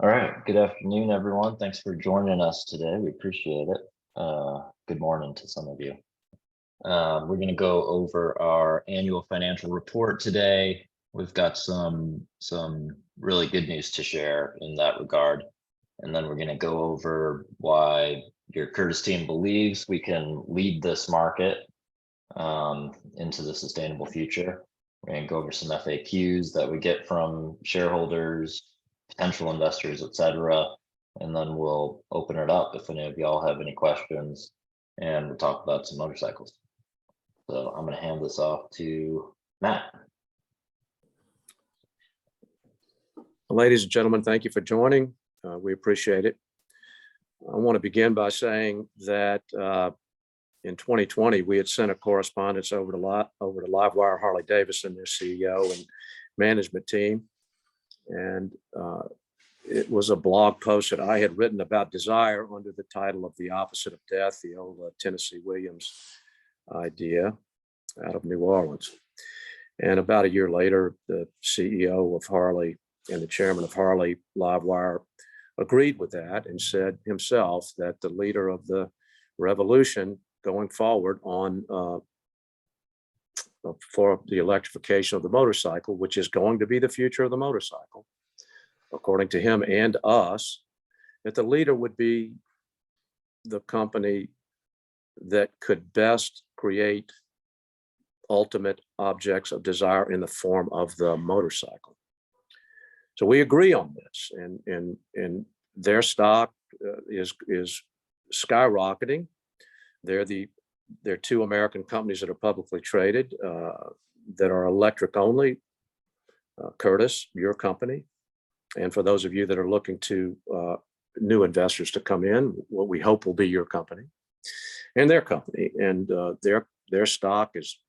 All right, good afternoon, everyone. Thanks for joining us today. We appreciate it. Good morning to some of you. We're going to go over our annual financial report today. We've got some really good news to share in that regard. And then we're going to go over why your Curtis team believes we can lead this market into the sustainable future. We're going to go over some FAQs that we get from shareholders, potential investors, etc. And then we'll open it up if any of y'all have any questions, and we'll talk about some motorcycles. So I'm going to hand this off to Matt. Ladies and gentlemen, thank you for joining. We appreciate it. I want to begin by saying that in 2020, we had sent a correspondence over to Livewire Harley-Davidson, their CEO and management team. And it was a blog post that I had written about desire under the title of The Opposite of Death, the old Tennessee Williams idea out of New Orleans. And about a year later, the CEO of Harley and the chairman of Harley Livewire agreed with that and said himself that the leader of the revolution going forward on for the electrification of the motorcycle, which is going to be the future of the motorcycle, according to him and us, that the leader would be the company that could best create ultimate objects of desire in the form of the motorcycle. So we agree on this, and their stock is skyrocketing. They're two American companies that are publicly traded that are electric only. Curtis, your company, and for those of you that are looking to new investors to come in, what we hope will be your company and their company, and their stock is,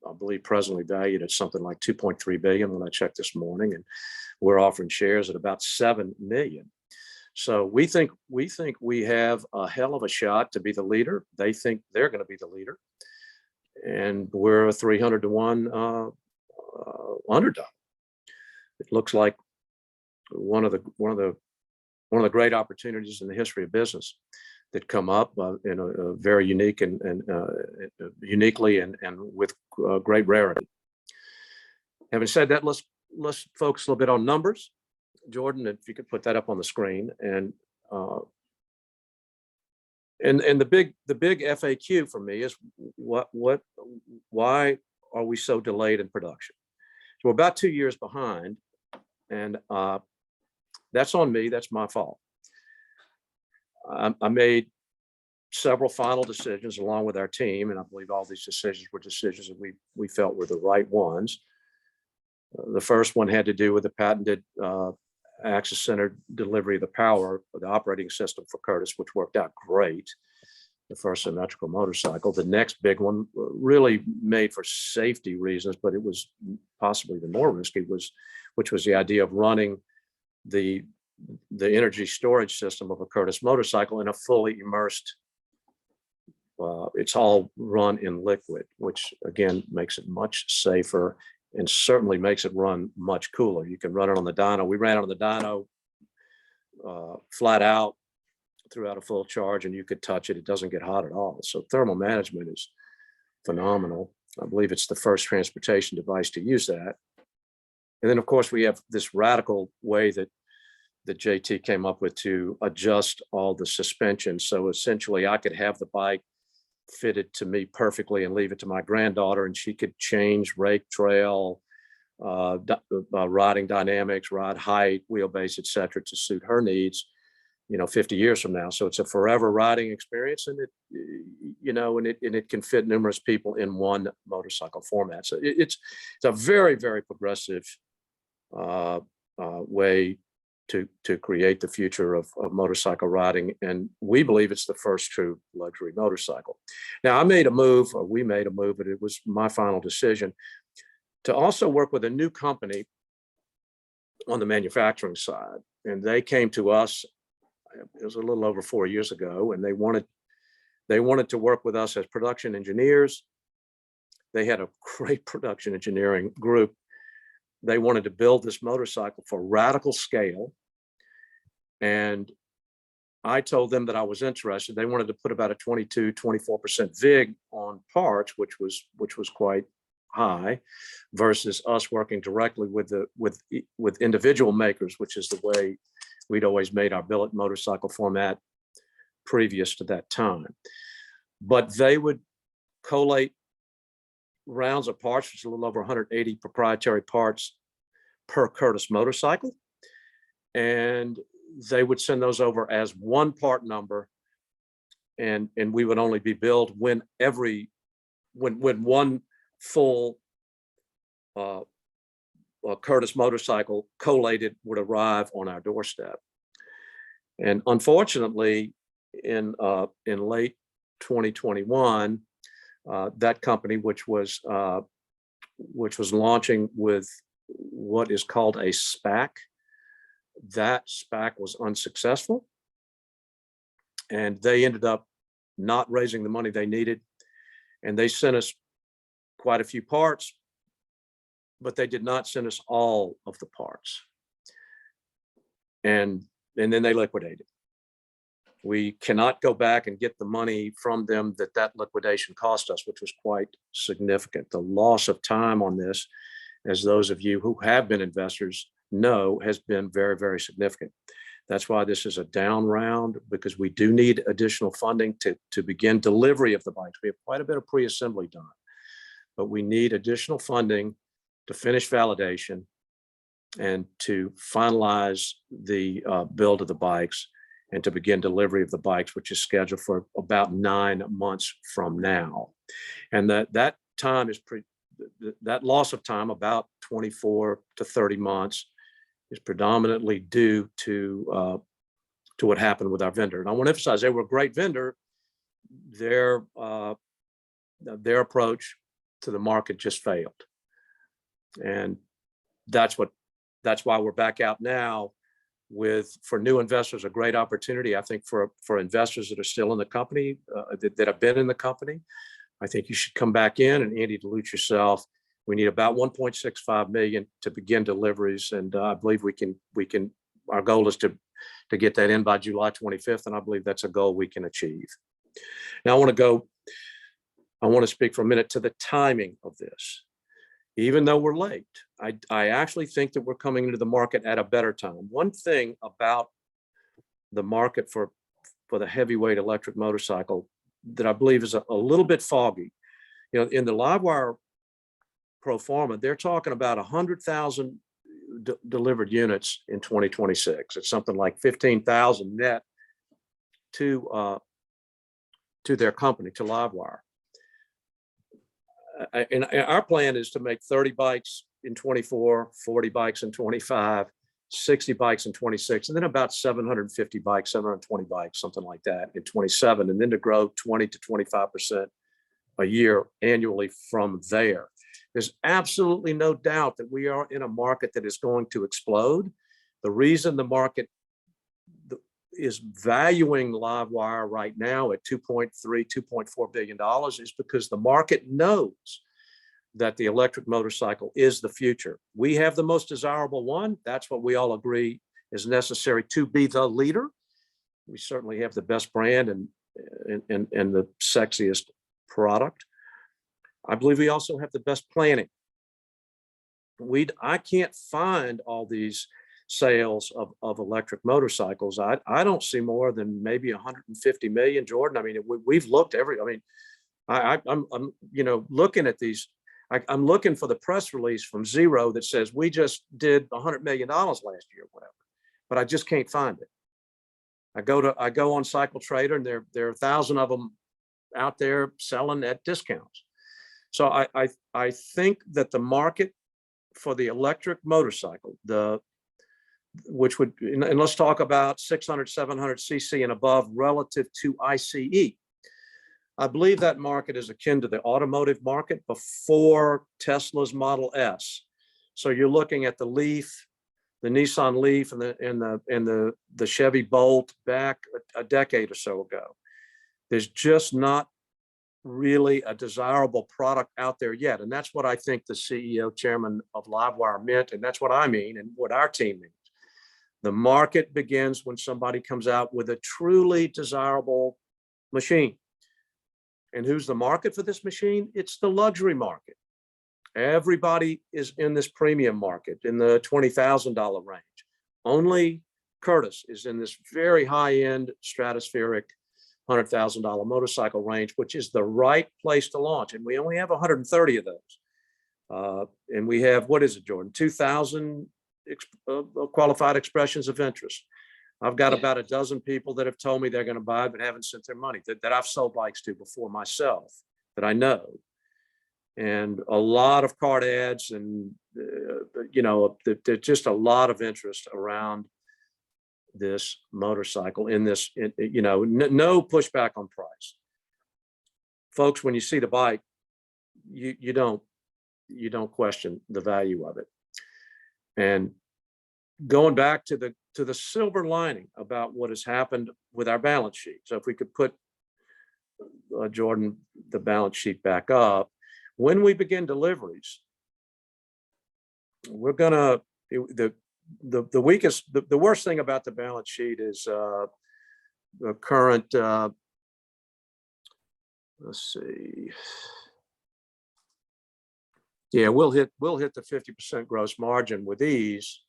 I believe, presently valued at something like 2.3 billion when I checked this morning, and we're offering shares at about 7 million. So we think we have a hell of a shot to be the leader. They think they're going to be the leader, and we're a 300 to 1 underdog. It looks like one of the great opportunities in the history of business that come up in a very unique and uniquely and with great rarity. Having said that, let's focus a little bit on numbers. Jordan, if you could put that up on the screen, and the big FAQ for me is why are we so delayed in production? So we're about 2 years behind, and that's on me. That's my fault. I made several final decisions along with our team, and I believe all these decisions were decisions that we felt were the right ones. The first one had to do with the patented axis-centered delivery of the power of the operating system for Curtis, which worked out great, the first symmetrical motorcycle. The next big one, really made for safety reasons, but it was possibly the more risky, which was the idea of running the energy storage system of a Curtis motorcycle in a fully immersed, it's all run in liquid, which again makes it much safer and certainly makes it run much cooler. You can run it on the dyno. We ran it on the dyno flat out throughout a full charge, and you could touch it. It doesn't get hot at all. So thermal management is phenomenal. I believe it's the first transportation device to use that. And then, of course, we have this radical way that JT came up with to adjust all the suspension. So essentially, I could have the bike fitted to me perfectly and leave it to my granddaughter, and she could change rake trail, riding dynamics, ride height, wheelbase, etc., to suit her needs, 50 years from now. So it's a forever riding experience, and it can fit numerous people in one motorcycle format. So it's a very, very progressive way to create the future of motorcycle riding. And we believe it's the first true luxury motorcycle. Now, we made a move, but it was my final decision to also work with a new company on the manufacturing side. And they came to us, it was a little over 4 years ago, and they wanted to work with us as production engineers. They had a great production engineering group. They wanted to build this motorcycle for radical scale And I told them that I was interested. They wanted to put about a 22-24% VIG on parts, which was quite high, versus us working directly with individual makers, which is the way we'd always made our billet motorcycle format previous to that time. But they would collate rounds of parts, which is a little over 180 proprietary parts per Curtis motorcycle. And they would send those over as one part number. And we would only be billed when one full Curtis motorcycle collated would arrive on our doorstep. And unfortunately, in late 2021, that company, which was launching with what is called a SPAC, that SPAC was unsuccessful, and they ended up not raising the money they needed, and they sent us quite a few parts, but they did not send us all of the parts, and then they liquidated. We cannot go back and get the money from them that liquidation cost us, which was quite significant. The loss of time on this, as those of you who have been investors know, has been very, very significant. That's why this is a down round, because we do need additional funding to begin delivery of the bikes. We have quite a bit of pre-assembly done, but we need additional funding to finish validation and to finalize the build of the bikes and to begin delivery of the bikes, which is scheduled for about 9 months from now. And that time is that loss of time, about 24 to 30 months, is predominantly due to what happened with our vendor. And I want to emphasize, they were a great vendor. Their approach to the market just failed. And that's why we're back out now with, for new investors, a great opportunity. I think for investors that are still in the company, that have been in the company, I think you should come back in. And Andy, dilute yourself. We need about 1.65 million to begin deliveries, and I believe we can. Our goal is to get that in by July 25th, and I believe that's a goal we can achieve. Now I want to speak for a minute to the timing of this. Even though we're late, I actually think that we're coming into the market at a better time. One thing about the market for the heavyweight electric motorcycle that I believe is a little bit foggy, in the Livewire pro forma, they're talking about 100,000 delivered units in 2026. It's something like 15,000 net to their company, to Livewire. And our plan is to make 30 bikes in 24, 40 bikes in 25, 60 bikes in 26, and then about 750 bikes, 720 bikes, something like that in 27, and then to grow 20 to 25% a year annually from there. There's absolutely no doubt that we are in a market that is going to explode. The reason the market is valuing Livewire right now at $2.3, $2.4 billion is because the market knows that the electric motorcycle is the future. We have the most desirable one. That's what we all agree is necessary to be the leader. We certainly have the best brand and the sexiest product. I believe we also have the best planning. I can't find all these sales of electric motorcycles. I don't see more than maybe 150 million, Jordan. I mean, we've looked I'm looking at these. I'm looking for the press release from Zero that says we just did $100 million last year, whatever, but I just can't find it. I go on Cycle Trader, and there are 1,000 of them out there selling at discounts. So I think that the market for the electric motorcycle, and let's talk about 600, 700 cc and above relative to ICE. I believe that market is akin to the automotive market before Tesla's Model S. So you're looking at the Leaf, the Nissan Leaf, and the Chevy Bolt back a decade or so ago. There's just not really a desirable product out there yet. And that's what I think the CEO, chairman of Livewire meant. And that's what I mean and what our team means. The market begins when somebody comes out with a truly desirable machine. And who's the market for this machine? It's the luxury market. Everybody is in this premium market in the $20,000 range. Only Curtis is in this very high-end stratospheric $100,000 motorcycle range, which is the right place to launch. And we only have 130 of those. And we have, what is it, Jordan? 2,000 qualified expressions of interest. I've got about a dozen people that have told me they're going to buy but haven't sent their money, that I've sold bikes to before myself, that I know. And a lot of card ads, and there's just a lot of interest around this motorcycle in this, no pushback on price. Folks, when you see the bike, you don't question the value of it. And going back to the silver lining about what has happened with our balance sheet. So if we could put, Jordan, the balance sheet back up. When we begin deliveries, we're gonna, the worst thing about the balance sheet is the current, let's see. Yeah, we'll hit the 50% gross margin with ease,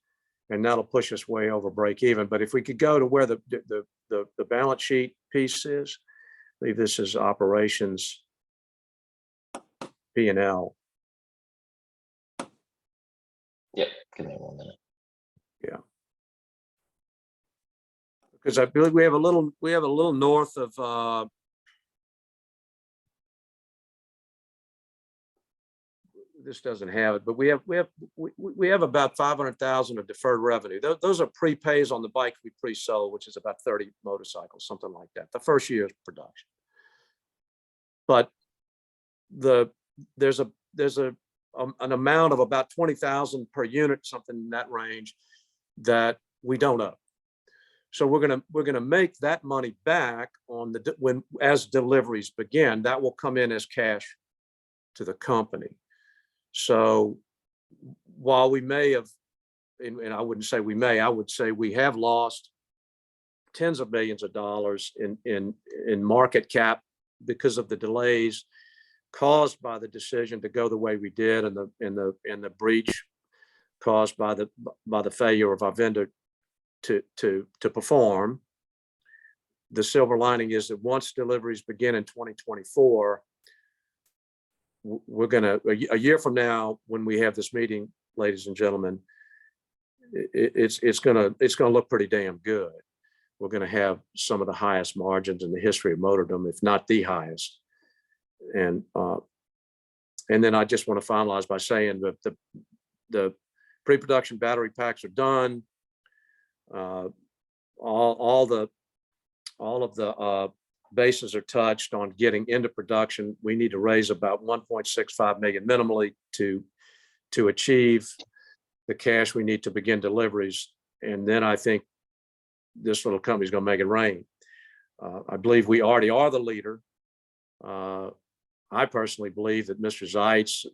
and that'll push us way over break even. But if we could go to where the balance sheet piece is, I believe this is operations P&L. Yep, give me 1 minute. Yeah. Because I believe we have a little north of this doesn't have it, but we have about 500,000 of deferred revenue. Those are prepays on the bikes we pre-sold, which is about 30 motorcycles, something like that, the first year's production. But there's an amount of about 20,000 per unit, something in that range, that we don't owe. So we're gonna make that money back on as deliveries begin. That will come in as cash to the company. So while we may have, and I wouldn't say we may, I would say we have lost tens of millions of dollars in market cap because of the delays caused by the decision to go the way we did, and the breach caused by the failure of our vendor to perform. The silver lining is that once deliveries begin in 2024, we're gonna, a year from now, when we have this meeting, ladies and gentlemen, it's gonna look pretty damn good. We're gonna have some of the highest margins in the history of motordom, if not the highest. And then I just want to finalize by saying that the pre-production battery packs are done. All of the bases are touched on getting into production. We need to raise about 1.65 million minimally to achieve the cash we need to begin deliveries. And then I think this little company is going to make it rain. I believe we already are the leader. I personally believe that Mr. Zeitz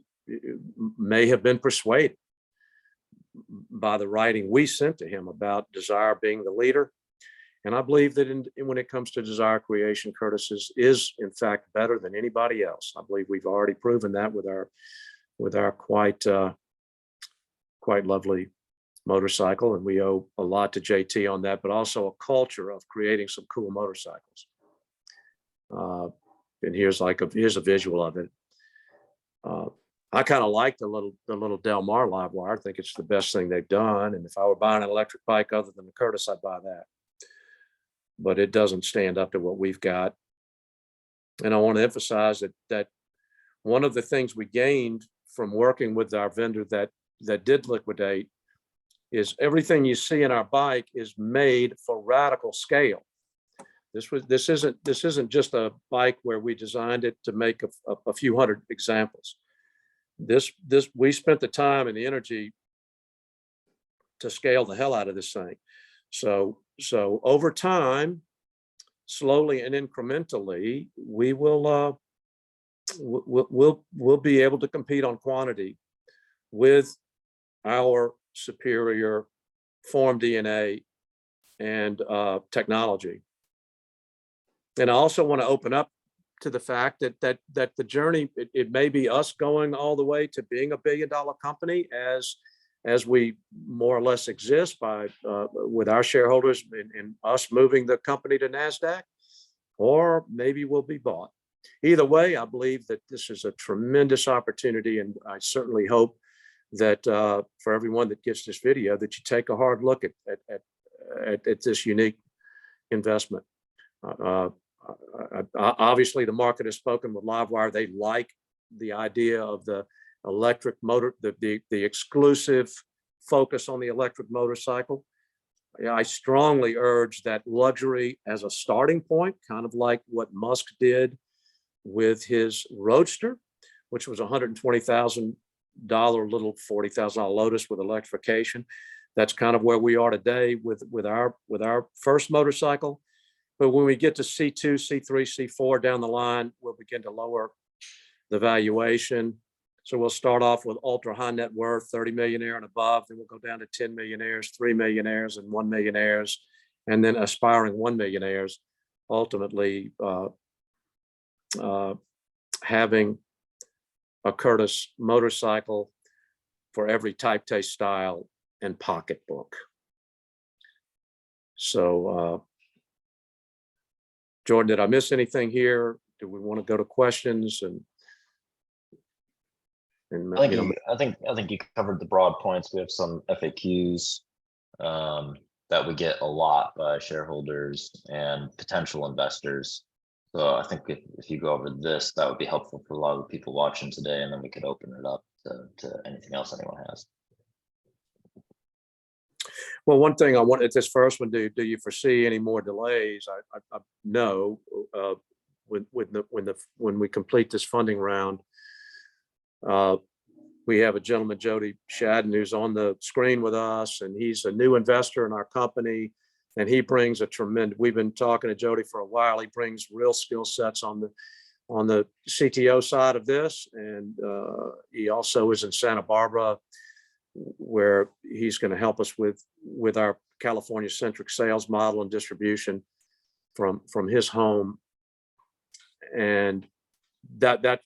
may have been persuaded by the writing we sent to him about Desire being the leader. And I believe that when it comes to Desire creation, Curtis is in fact better than anybody else. I believe we've already proven that with our quite lovely motorcycle, and we owe a lot to JT on that, but also a culture of creating some cool motorcycles. And here's a visual of it. I kind of like the little Del Mar live wire. I think it's the best thing they've done. And if I were buying an electric bike other than the Curtis, I'd buy that. But it doesn't stand up to what we've got. And I want to emphasize that one of the things we gained from working with our vendor that did liquidate is everything you see in our bike is made for radical scale. This isn't just a bike where we designed it to make a few hundred examples. We spent the time and the energy to scale the hell out of this thing. So over time, slowly and incrementally, we'll be able to compete on quantity with our superior form DNA, and technology. And I also want to open up to the fact that the journey, it may be us going all the way to being a $1 billion company as we more or less exist by with our shareholders and us moving the company to NASDAQ, or maybe we'll be bought. Either way, I believe that this is a tremendous opportunity, and I certainly hope that for everyone that gets this video, that you take a hard look at this unique investment. Obviously, the market has spoken with Livewire. They like the idea of the electric motor, the exclusive focus on the electric motorcycle. Yeah, I strongly urge that luxury as a starting point, kind of like what Musk did with his Roadster, which was $120,000 little $40,000 Lotus with electrification. That's kind of where we are today with our first motorcycle. But when we get to C2, C3, C4 down the line, we'll begin to lower the valuation. So we'll start off with ultra high net worth, 30 millionaire and above. Then we'll go down to 10 millionaires, 3 millionaires, and 1 millionaires, and then aspiring 1 millionaires, ultimately having a Curtis motorcycle for every type, taste, style, and pocketbook. So, Jordan, did I miss anything here? Do we want to go to questions? And I think you covered the broad points. We have some FAQs that we get a lot by shareholders and potential investors. So I think if you go over this, that would be helpful for a lot of the people watching today, and then we could open it up to anything else anyone has. Well, one thing I wanted this first one, do you foresee any more delays? I know when we complete this funding round, we have a gentleman, Jody Shadden, who's on the screen with us, and he's a new investor in our company, and he brings a tremendous. We've been talking to Jody for a while. He brings real skill sets on the CTO side of this, and he also is in Santa Barbara, where he's going to help us with our California-centric sales model and distribution from his home, and that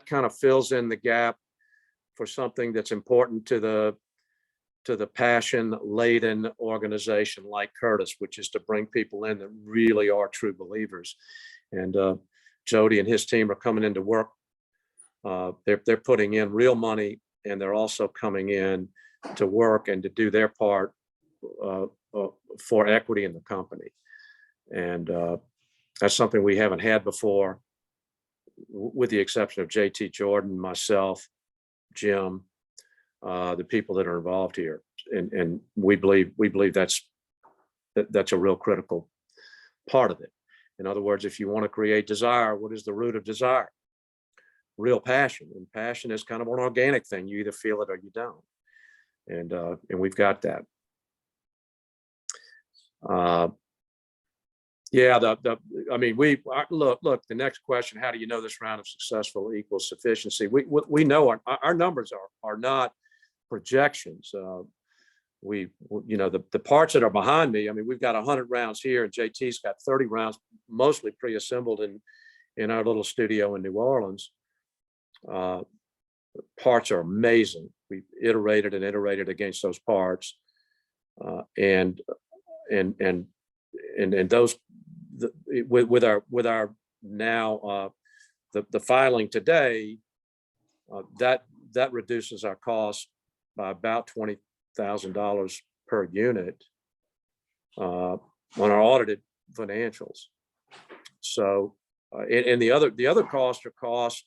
kind of fills in the gap for something that's important to the passion-laden organization like Curtis, which is to bring people in that really are true believers. And Jody and his team are coming into work. They're putting in real money, and they're also coming in to work and to do their part for equity in the company. And that's something we haven't had before, with the exception of JT Jordan, myself, Jim, the people that are involved here. And we believe that's a real critical part of it. In other words, if you want to create desire, what is the root of desire? Real passion. And passion is kind of an organic thing. You either feel it or you don't. And we've got that. Yeah, I mean, look, the next question, how do you know this round of successful equals sufficiency? We know our numbers are not projections. The parts that are behind me, I mean, we've got 100 rounds here, and JT's got 30 rounds, mostly pre-assembled in our little studio in New Orleans. Parts are amazing. We iterated and iterated against those parts, and those with our now the filing today, that reduces our cost by about $20,000 per unit on our audited financials. So, and the other costs are cost.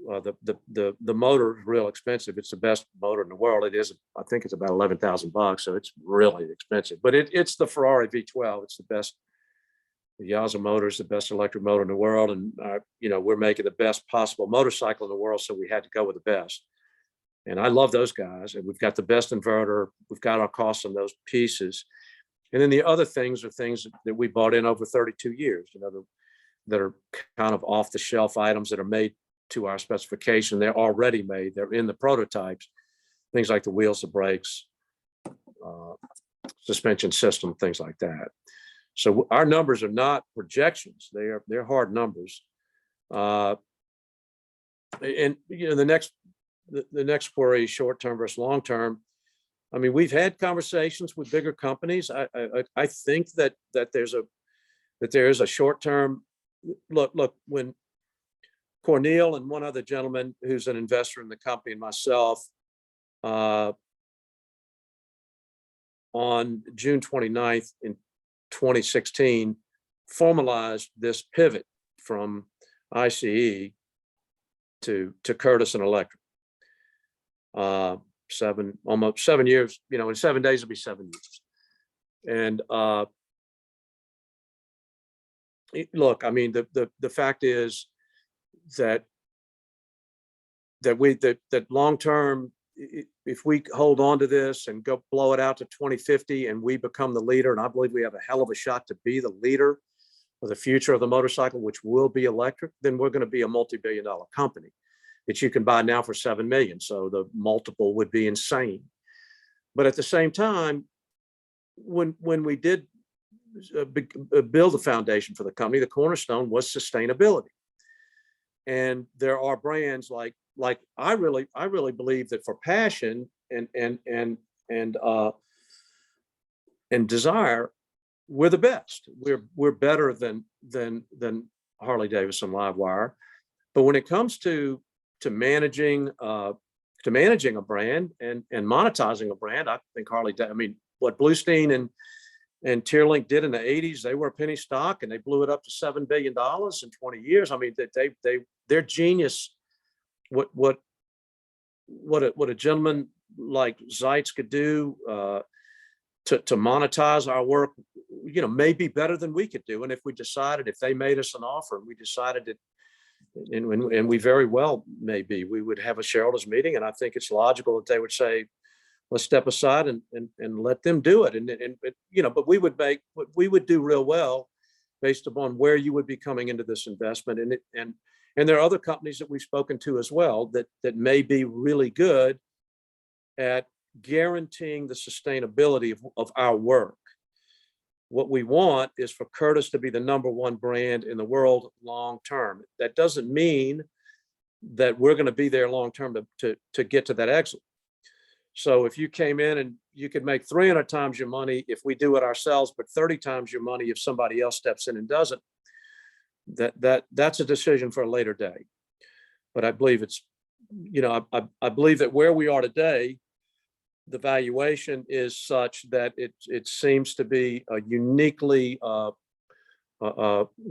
The motor is real expensive. It's the best motor in the world. It is, I think it's about $11,000, so it's really expensive. But it's the Ferrari V12. It's the best. The Yaza motor is the best electric motor in the world, and we're making the best possible motorcycle in the world, so we had to go with the best. And I love those guys, and we've got the best inverter. We've got our costs on those pieces, and then the other things are things that we bought in over 32 years. That are kind of off the shelf items that are made to our specification. They're already made. They're in the prototypes. Things like the wheels, the brakes, suspension system, things like that. So our numbers are not projections; they're hard numbers. And you know, the next query, short term versus long term. I mean, we've had conversations with bigger companies. I think that there is a short term look when Cornel and one other gentleman who's an investor in the company and myself, on June 29th in 2016, formalized this pivot from ICE to Curtis and Electric. Almost 7 years, you know, in 7 days it'll be 7 years. And look, I mean, the fact is that long term, if we hold on to this and go blow it out to 2050 and we become the leader, and I believe we have a hell of a shot to be the leader of the future of the motorcycle, which will be electric, then we're going to be a multi-billion-dollar company that you can buy now for 7 million. So the multiple would be insane. But at the same time, when we did build the foundation for the company, the cornerstone was sustainability. And there are brands like I really believe that for passion and desire, we're the best. We're better than Harley Davidson Livewire. But when it comes to managing a brand and monetizing a brand, I think I mean, what Bluestein and Tearlink did in the 80s, they were a penny stock and they blew it up to $7 billion in 20 years. I mean, they're genius. What a gentleman like Zeitz could do to monetize our work, you know, may be better than we could do. And if they made us an offer and we decided that, and we very well may be, we would have a shareholders meeting. And I think it's logical that they would say, let's step aside and let them do it. And you know, but we would do real well based upon where you would be coming into this investment. And there are other companies that we've spoken to as well that may be really good at guaranteeing the sustainability of our work. What we want is for Curtis to be the #1 brand in the world long term. That doesn't mean that we're going to be there long term to get to that exit. So if you came in and you could make 300 times your money if we do it ourselves, but 30 times your money if somebody else steps in and does it, that's a decision for a later day. But I believe it's, you know, I believe that where we are today, the valuation is such that it seems to be a uniquely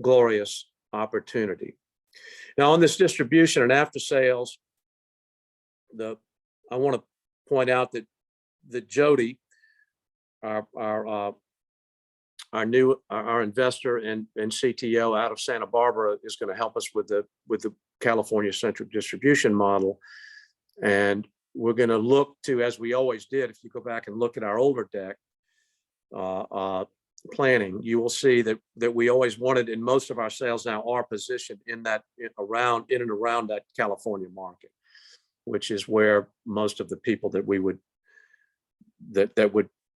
glorious opportunity. Now on this distribution and after sales, I want to point out that Jody, our investor and CTO out of Santa Barbara, is going to help us with the California centric distribution model. And we're going to look to, as we always did, if you go back and look at our older deck planning, you will see that we always wanted, and most of our sales now are positioned in and around that California market, which is where most of the people that would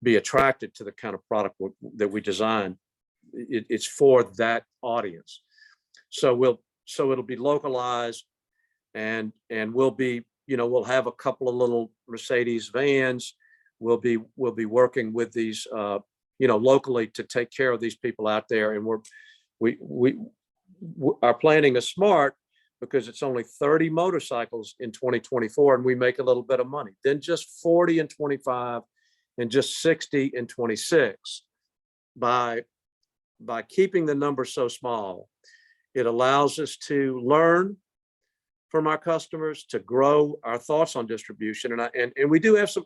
be attracted to the kind of product that we design, it's for that audience. So it'll be localized, and we'll be, you know, we'll have a couple of little Mercedes vans. We'll be working with these, you know, locally to take care of these people out there. And our planning is smart because it's only 30 motorcycles in 2024 and we make a little bit of money. Then just 40 in 25 and just 60 in 26. By keeping the number so small, it allows us to learn from our customers, to grow our thoughts on distribution. And we do have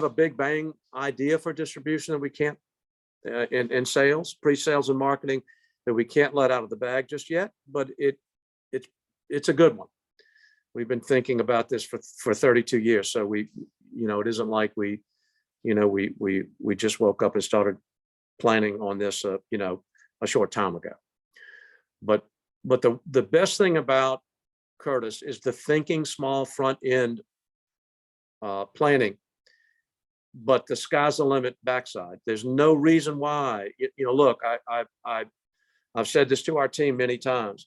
a big bang idea for distribution that we can't, in sales, pre-sales and marketing, that we can't let out of the bag just yet, but it's a good one. We've been thinking about this for 32 years. So it isn't like we just woke up and started planning on this, a short time ago. But the best thing about Curtis is the thinking small front end planning, but the sky's the limit backside. There's no reason why, look, I've said this to our team many times.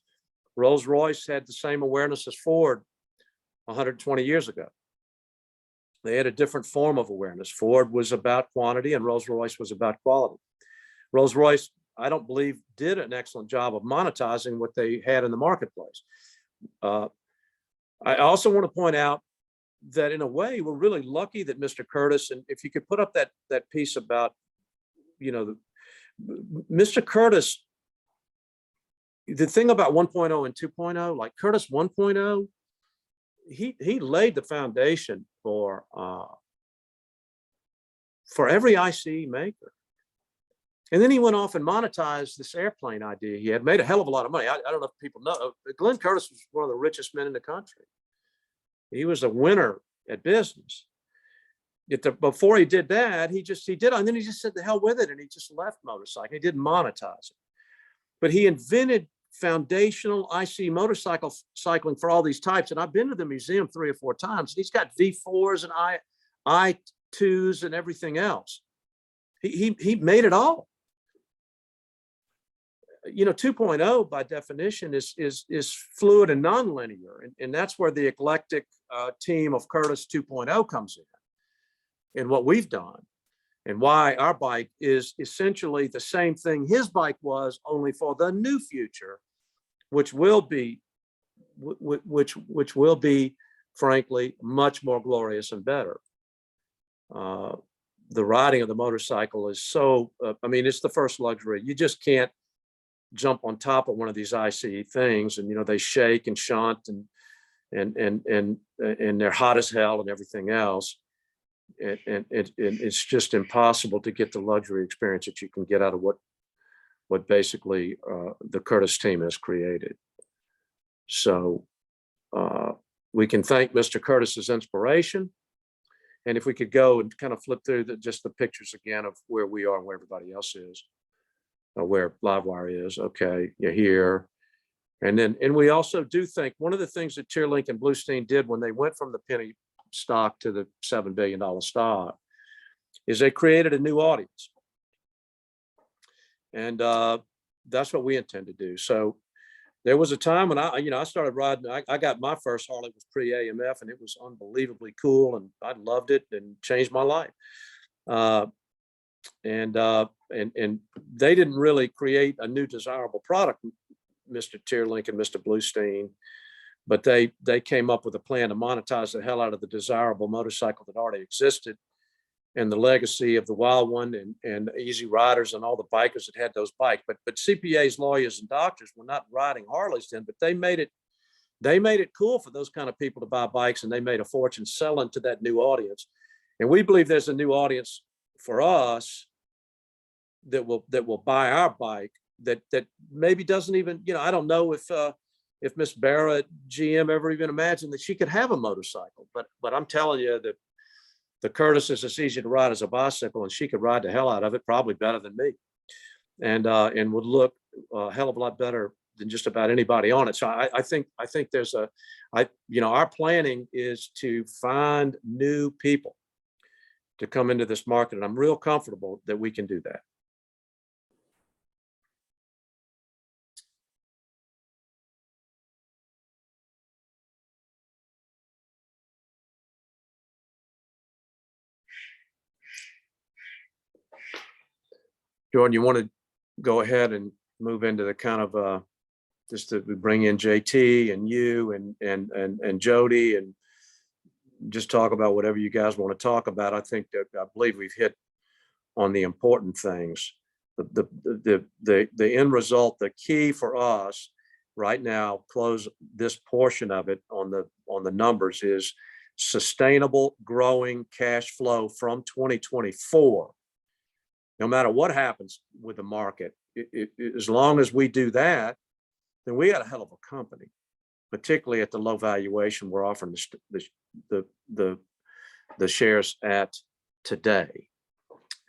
Rolls-Royce had the same awareness as Ford 120 years ago. They had a different form of awareness. Ford was about quantity and Rolls-Royce was about quality. Rolls-Royce, I don't believe, did an excellent job of monetizing what they had in the marketplace. I also want to point out that in a way, we're really lucky that Mr. Curtis, and if you could put up that piece about, Mr. Curtis, the thing about 1.0 and 2.0, like Curtis 1.0, he laid the foundation for every ICE maker. And then he went off and monetized this airplane idea. He had made a hell of a lot of money. I don't know if people know, Glenn Curtis was one of the richest men in the country. He was a winner at business. Before he did that, he did, and then he just said the hell with it, and he just left motorcycle. He didn't monetize it. But he invented foundational IC motorcycle cycling for all these types. And I've been to the museum 3 or 4 times. He's got V4s and I2s and everything else. He made it all. 2.0 by definition is fluid and nonlinear, and that's where the eclectic team of Curtis 2.0 comes in, and what we've done, and why our bike is essentially the same thing his bike was, only for the new future, which will be, frankly, much more glorious and better. The riding of the motorcycle is so, it's the first luxury. You just can't jump on top of one of these ICE things, and they shake and shunt and they're hot as hell and everything else. And it's just impossible to get the luxury experience that you can get out of what basically the Curtis team has created. So we can thank Mr. Curtis's inspiration. And if we could go and kind of flip through just the pictures again of where we are and where everybody else is, where Livewire is. Okay, you're here. And we also do think one of the things that Teerlink and Bluestein did when they went from the penny stock to the $7 billion stock is they created a new audience. And that's what we intend to do. So there was a time when I started riding. I got my first Harley was pre-AMF, and it was unbelievably cool, and I loved it and changed my life. And they didn't really create a new desirable product, Mr. Teerlink and Mr. Bluestein, but they came up with a plan to monetize the hell out of the desirable motorcycle that already existed, and the legacy of the Wild One and Easy Riders and all the bikers that had those bikes. But CPAs, lawyers, and doctors were not riding Harleys then, but they made it cool for those kind of people to buy bikes, and they made a fortune selling to that new audience. And we believe there's a new audience for us that will buy our bike that maybe doesn't even, I don't know if Miss Barrett GM ever even imagined that she could have a motorcycle, but I'm telling you that the Curtis is as easy to ride as a bicycle, and she could ride the hell out of it, probably better than me, and would look a hell of a lot better than just about anybody on it. So I think there's our planning is to find new people to come into this market, and I'm real comfortable that we can do that. Jordan, you want to go ahead and move into the kind of just to bring in JT and you and Jody and just talk about whatever you guys want to talk about. I believe we've hit on the important things. The end result, the key for us right now, close this portion of it on the numbers, is sustainable growing cash flow from 2024. No matter what happens with the market, as long as we do that, then we got a hell of a company, particularly at the low valuation we're offering the shares at today.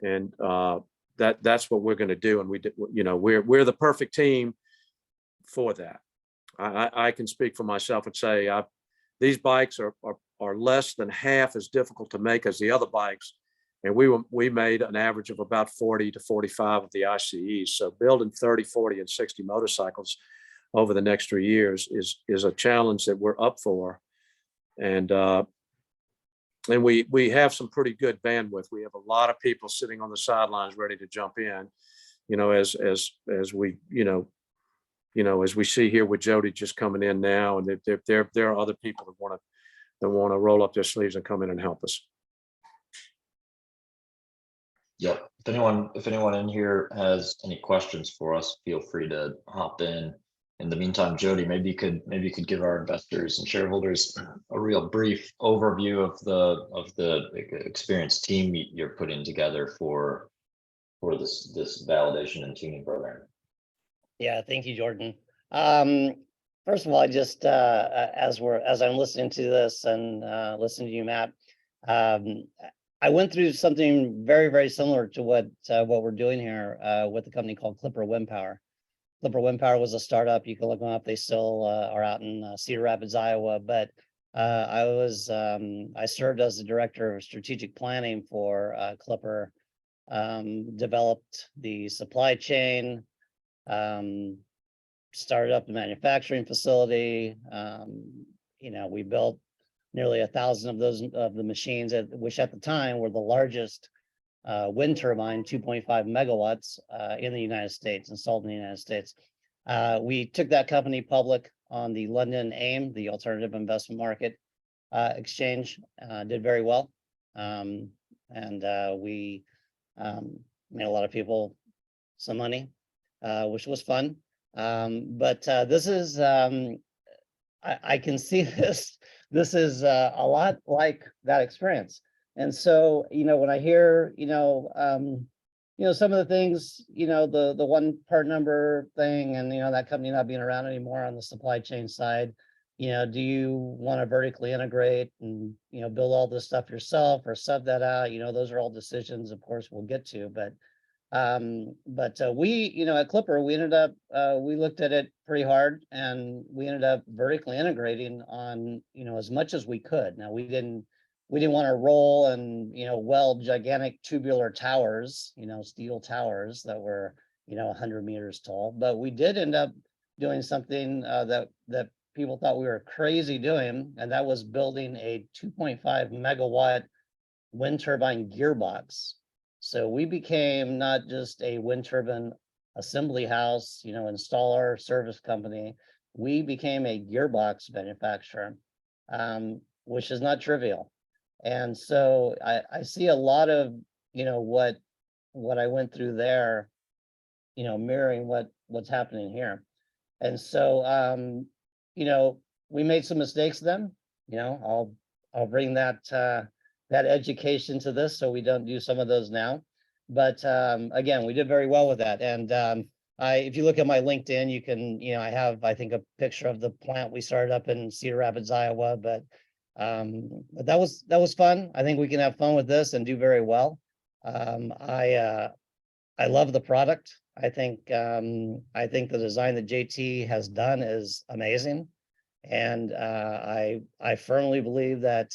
And that's what we're going to do. And we're the perfect team for that. I can speak for myself and say these bikes are less than half as difficult to make as the other bikes. And we made an average of about 40 to 45 of the ICEs. So building 30, 40, and 60 motorcycles over the next 3 years is a challenge that we're up for. And we have some pretty good bandwidth. We have a lot of people sitting on the sidelines ready to jump in, as we, as we see here with Jody just coming in now, and there are other people that want to roll up their sleeves and come in and help us. Yep. If anyone in here has any questions for us, feel free to hop in. In the meantime, Jody, maybe you could give our investors and shareholders a real brief overview of the experienced team you're putting together for this validation and tuning program. Yeah, thank you, Jordan. First of all, I just as I'm listening to this and listening to you, Matt, I went through something very, very similar to what we're doing here with a company called Clipper Wind Power. Clipper Wind Power was a startup. You can look them up. They still are out in Cedar Rapids, Iowa. But I served as the director of strategic planning for Clipper, developed the supply chain, started up the manufacturing facility. We built nearly 1,000 of the machines, which at the time were the largest wind turbine, 2.5 megawatts in the United States, installed in the United States. We took that company public on the London AIM, the Alternative Investment Market exchange, did very well. And we made a lot of people some money, which was fun. But this is, I can see this is a lot like that experience. And so, when I hear, some of the things, the one part number thing and, that company not being around anymore on the supply chain side, do you want to vertically integrate and, build all this stuff yourself or sub that out? Those are all decisions, of course, we'll get to. But we, at Clipper, we ended up, we looked at it pretty hard and we ended up vertically integrating on, as much as we could. Now, we didn't want to roll and, weld gigantic tubular towers, steel towers that were, 100 meters tall. But we did end up doing something that people thought we were crazy doing, and that was building a 2.5 megawatt wind turbine gearbox. So we became not just a wind turbine assembly house, installer, service company. We became a gearbox manufacturer, which is not trivial. And so I see a lot of, what I went through there, mirroring what's happening here. And so, we made some mistakes then, I'll bring that education to this so we don't do some of those now. But again, we did very well with that. And if you look at my LinkedIn, you can, I have, I think, a picture of the plant we started up in Cedar Rapids, Iowa. But that was fun. I think we can have fun with this and do very well. I love the product. I think the design that JT has done is amazing. And I firmly believe that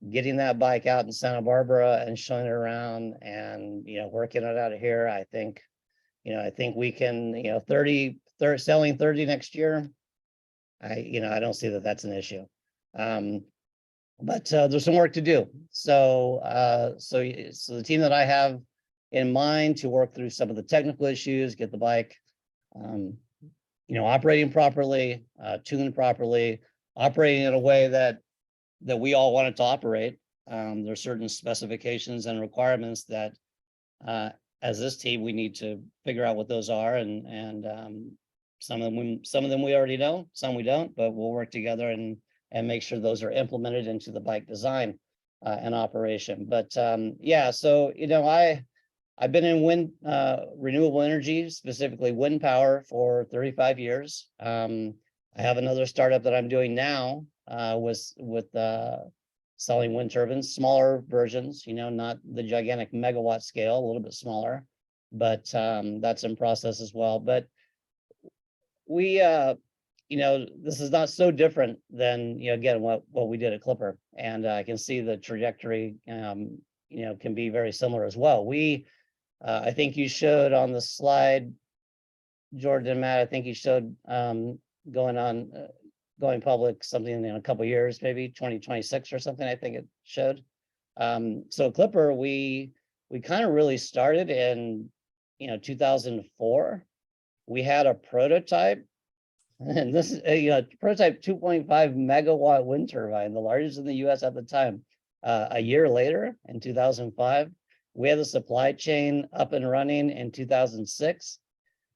getting that bike out in Santa Barbara and showing it around and, working it out of here, I think we can, 30 selling 30 next year. I don't see that that's an issue. But there's some work to do. So the team that I have in mind to work through some of the technical issues, get the bike, operating properly, tuned properly, operating in a way that we all want it to operate. There's certain specifications and requirements that, as this team, we need to figure out what those are, and some of them we already know, some we don't, but we'll work together and make sure those are implemented into the bike design and operation. But yeah, so I've been in wind renewable energy, specifically wind power, for 35 years. I have another startup that I'm doing now with selling wind turbines, smaller versions, not the gigantic megawatt scale, a little bit smaller, but that's in process as well. But we, you know, this is not so different than, you know, again, what we did at Clipper. And I can see the trajectory, you know, can be very similar as well. I think you showed on the slide, Jordan and Matt, I think you showed going public something in a couple years, maybe 2026 or something, I think it showed. So Clipper, we kind of really started in, you know, 2004. We had a prototype, and this is you know, prototype 2.5 megawatt wind turbine, the largest in the US at the time. A year later, in 2005, we had the supply chain up and running in 2006.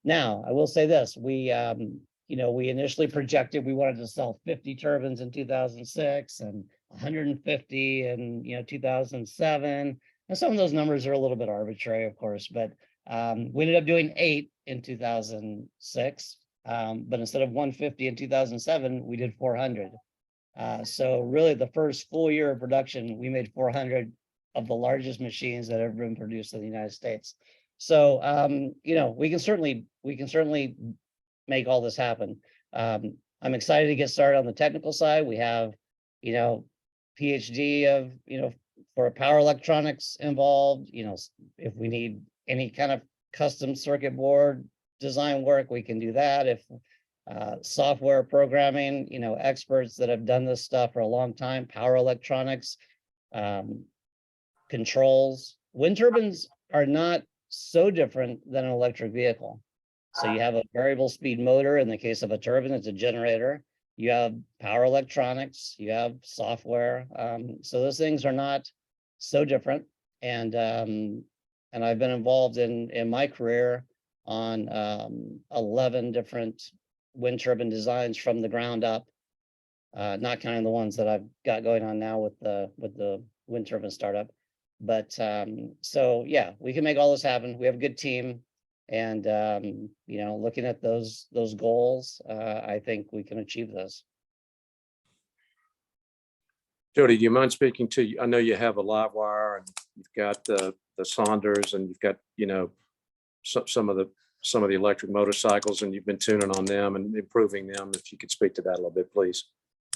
Now, I will say this, you know, we initially projected we wanted to sell 50 turbines in 2006 and 150 in, you know, 2007. And some of those numbers are a little bit arbitrary, of course, but we ended up doing 8 in 2006. But instead of 150 in 2007, we did 400. So really the first full year of production, we made 400 of the largest machines that have ever been produced in the United States. So, you know, we can certainly make all this happen. I'm excited to get started on the technical side. We have, you know, PhD of, you know, for power electronics involved. You know, if we need any kind of custom circuit board design work, we can do that. If software programming, you know, experts that have done this stuff for a long time, power electronics, controls. Wind turbines are not so different than an electric vehicle. So you have a variable speed motor. In the case of a turbine, it's a generator. You have power electronics, you have software. So those things are not so different. And I've been involved in my career on 11 different wind turbine designs from the ground up, not counting the ones that I've got going on now with the wind turbine startup. But so yeah, we can make all this happen. We have a good team, and you know, looking at those goals, I think we can achieve this. Jody, do you mind speaking to, I know you have a live wire and you've got the Sonders and you've got, you know, some of the electric motorcycles, and you've been tuning on them and improving them. If you could speak to that a little bit, please.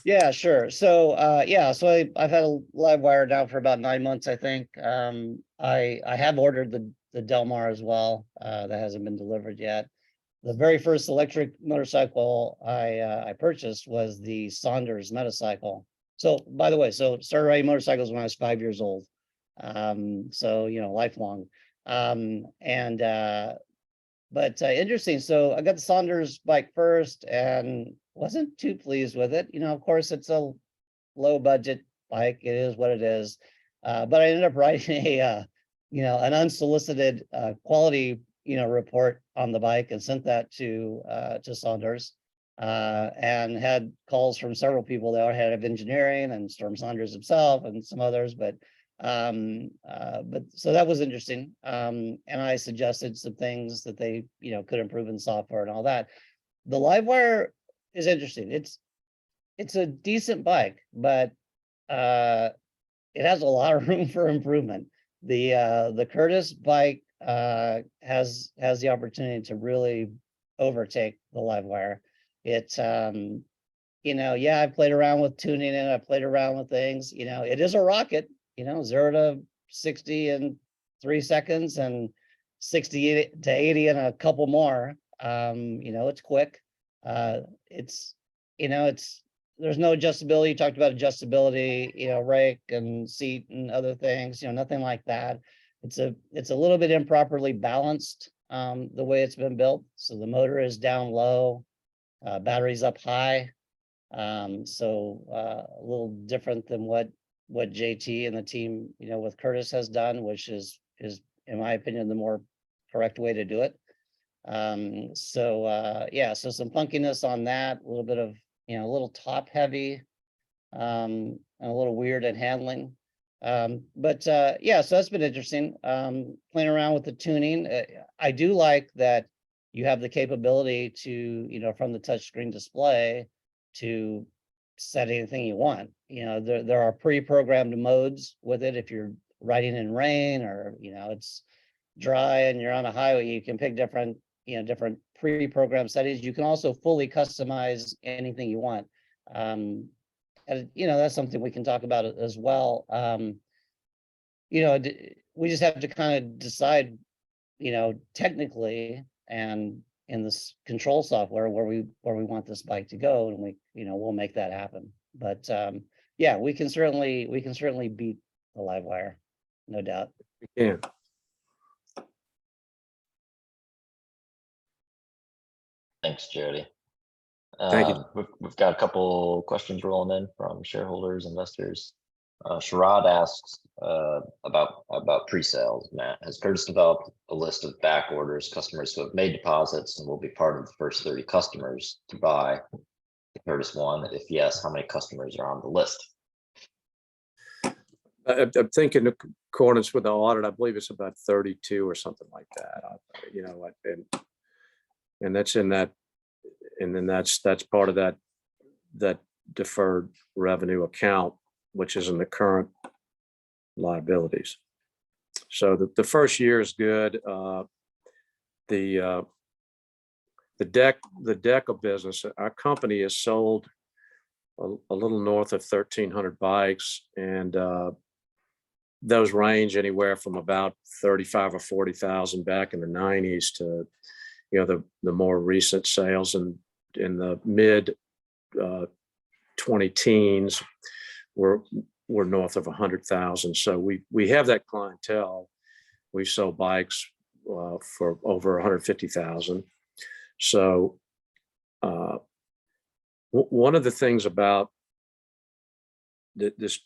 Yeah, sure. So yeah, so I've had a live wire now for about 9 months, I think. I have ordered the Delmar as well. That hasn't been delivered yet. The very first electric motorcycle I purchased was the Sonders Metacycle. So by the way, so started riding motorcycles when I was 5 years old. So, you know, lifelong. But interesting. So I got the Sonders bike first and wasn't too pleased with it. You know, of course, it's a low budget bike. It is what it is. But I ended up writing a, you know, an unsolicited quality, you know, report on the bike and sent that to Sonders, and had calls from several people that are head of engineering and Storm Sonders himself and some others. But so that was interesting. And I suggested some things that they, you know, could improve in software and all that. The Livewire is interesting. It's a decent bike, but it has a lot of room for improvement. The Curtis bike has the opportunity to really overtake the Livewire. It you know, yeah, I played around with tuning and I played around with things. You know, it is a rocket. You know, 0 to 60 in 3 seconds and 60 to 80 in a couple more. You know, it's quick. It's, you know, there's no adjustability. You talked about adjustability, you know, rake and seat and other things, you know, nothing like that. It's a little bit improperly balanced, the way it's been built. So the motor is down low, battery's up high. So a little different than what JT and the team, you know, with Curtis has done, which is in my opinion the more correct way to do it. So yeah, so some funkiness on that, a little bit of, you know, a little top heavy, and a little weird in handling. But yeah, so that's been interesting. Playing around with the tuning. I do like that you have the capability to, you know, from the touchscreen display to set anything you want. You know, there are pre-programmed modes with it. If you're riding in rain or, you know, it's dry and you're on a highway, you can pick different different pre-programmed settings. You can also fully customize anything you want. And, that's something we can talk about as well. We just have to kind of decide, technically and in this control software where we want this bike to go, and we'll make that happen. But yeah, we can certainly beat the Livewire, no doubt. Yeah. Thanks, Jody. Thank you. We've got a couple questions rolling in from shareholders, investors. Sharad asks about pre-sales. Matt, has Curtis developed a list of back orders, customers who have made deposits and will be part of the first 30 customers to buy the Curtis One? If yes, how many customers are on the list? I'm thinking in accordance with the audit, I believe it's about 32 or something like that. And that's in that, and then that's part of that deferred revenue account, which is in the current liabilities. So the first year is good. The Deca business, our company has sold a little north of 1,300 bikes, and those range anywhere from about 35 or 40,000 back in the 90s to the more recent sales in the mid 20 teens were north of 100,000. So we have that clientele. We sold bikes for over 150,000. So one of the things about this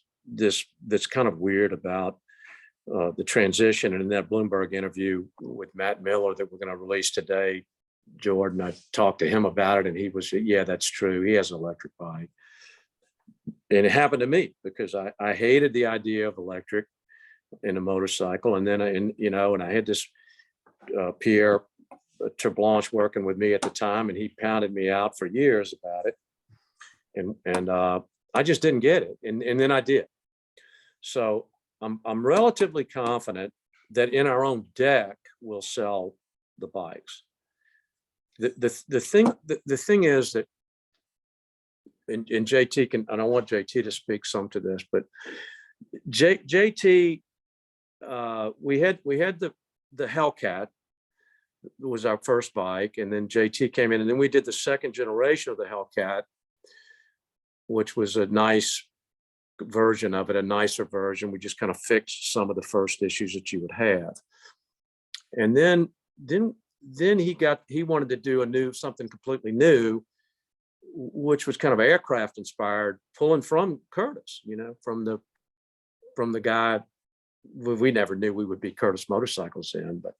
that's kind of weird about the transition, and in that Bloomberg interview with Matt Miller that we're going to release today, Jordan, I talked to him about it, and he was, yeah, that's true. He has an electric bike. And it happened to me because I hated the idea of electric in a motorcycle. And then, and I had this Pierre Terblanche working with me at the time, and he pounded me out for years about it. And I just didn't get it. And then I did. So I'm relatively confident that in our own deck, we'll sell the bikes. The thing is that, and JT can, and I want JT to speak some to this, but JT, we had the Hellcat. It was our first bike, and then JT came in, and then we did the second generation of the Hellcat, which was a nice version of it, a nicer version. We just kind of fixed some of the first issues that you would have. And then he wanted to do something completely new, which was kind of aircraft inspired, pulling from Curtis, from the guy we never knew we would be Curtis Motorcycles in, but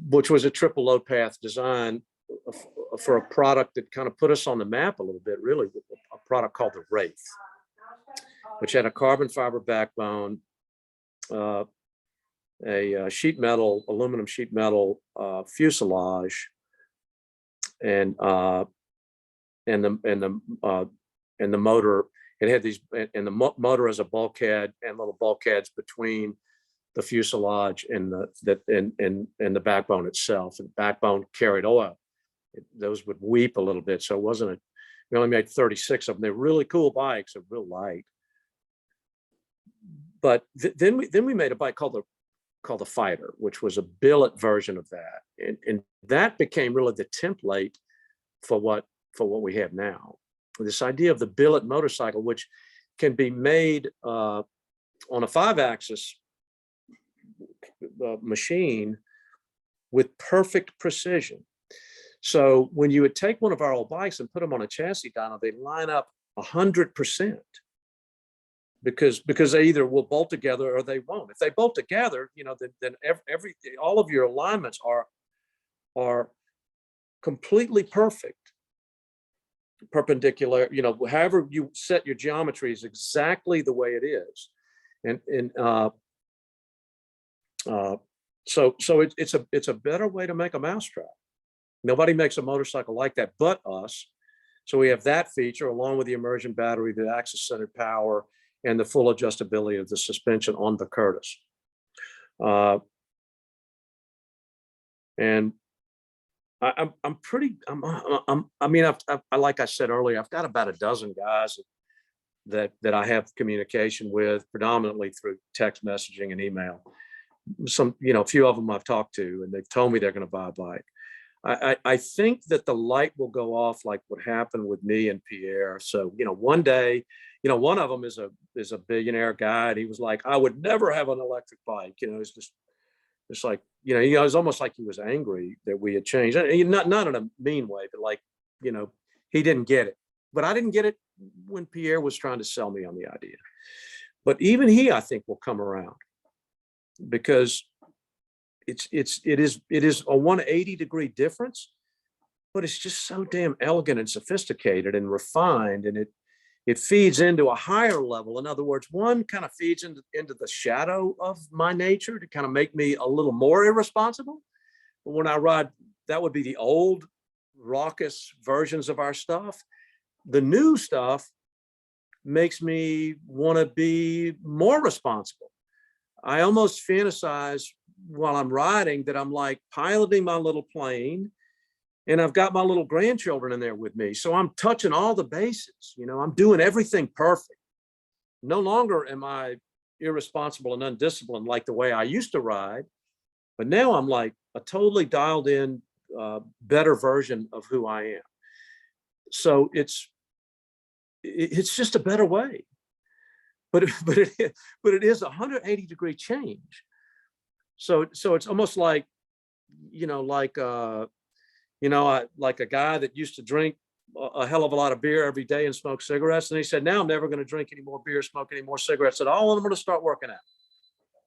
which was a triple load path design for a product that kind of put us on the map a little bit, really, a product called the Wraith, which had a carbon fiber backbone, a aluminum sheet metal fuselage, and the motor. It had these, and the motor as a bulkhead and little bulkheads between the fuselage and the backbone itself. And the backbone carried oil. Those would weep a little bit, so it wasn't we only made 36 of them. They're really cool bikes, they're real light. But then we made a bike called the Fighter, which was a billet version of that, and that became really the template for what we have now. This idea of the billet motorcycle, which can be made on a 5-axis machine with perfect precision. So when you would take one of our old bikes and put them on a chassis dyno, they line up 100%. Because they either will bolt together or they won't. If they bolt together, then all of your alignments are completely perfect, perpendicular. However you set your geometry is exactly the way it is, so it's a better way to make a mousetrap. Nobody makes a motorcycle like that but us. So we have that feature along with the immersion battery, the axis-centered power, and the full adjustability of the suspension on the Curtis. And I'm pretty, I mean, like I said earlier, I've got about a dozen guys that I have communication with, predominantly through text messaging and email. Some, a few of them I've talked to, and they've told me they're going to buy a bike. I think that the light will go off like what happened with me and Pierre. So, one day, one of them is a billionaire guy, and he was like, I would never have an electric bike. It's just like, it was almost like he was angry that we had changed. And not in a mean way, but like, he didn't get it. But I didn't get it when Pierre was trying to sell me on the idea. But even he, I think, will come around, because it is a 180-degree difference, but it's just so damn elegant and sophisticated and refined, and it feeds into a higher level. In other words, one kind of feeds into the shadow of my nature to kind of make me a little more irresponsible. But when I ride, that would be the old raucous versions of our stuff. The new stuff makes me want to be more responsible. I almost fantasize while I'm riding that I'm like piloting my little plane, and I've got my little grandchildren in there with me. So I'm touching all the bases, I'm doing everything perfect. No longer am I irresponsible and undisciplined like the way I used to ride, but now I'm like a totally dialed in, better version of who I am. So it's just a better way. But it is a 180-degree change. So it's almost like, like a guy that used to drink a hell of a lot of beer every day and smoke cigarettes. And he said, now I'm never going to drink any more beer, smoke any more cigarettes at all. And I'm going to start working out.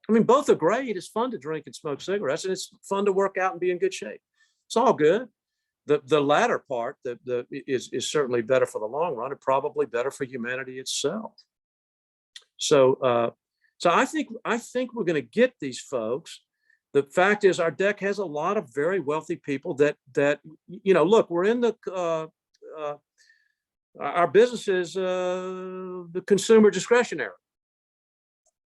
I mean, both are great. It's fun to drink and smoke cigarettes, and it's fun to work out and be in good shape. It's all good. The latter part is certainly better for the long run, and probably better for humanity itself. So I think we're going to get these folks. The fact is, our deck has a lot of very wealthy people that look, we're in our business is the consumer discretionary,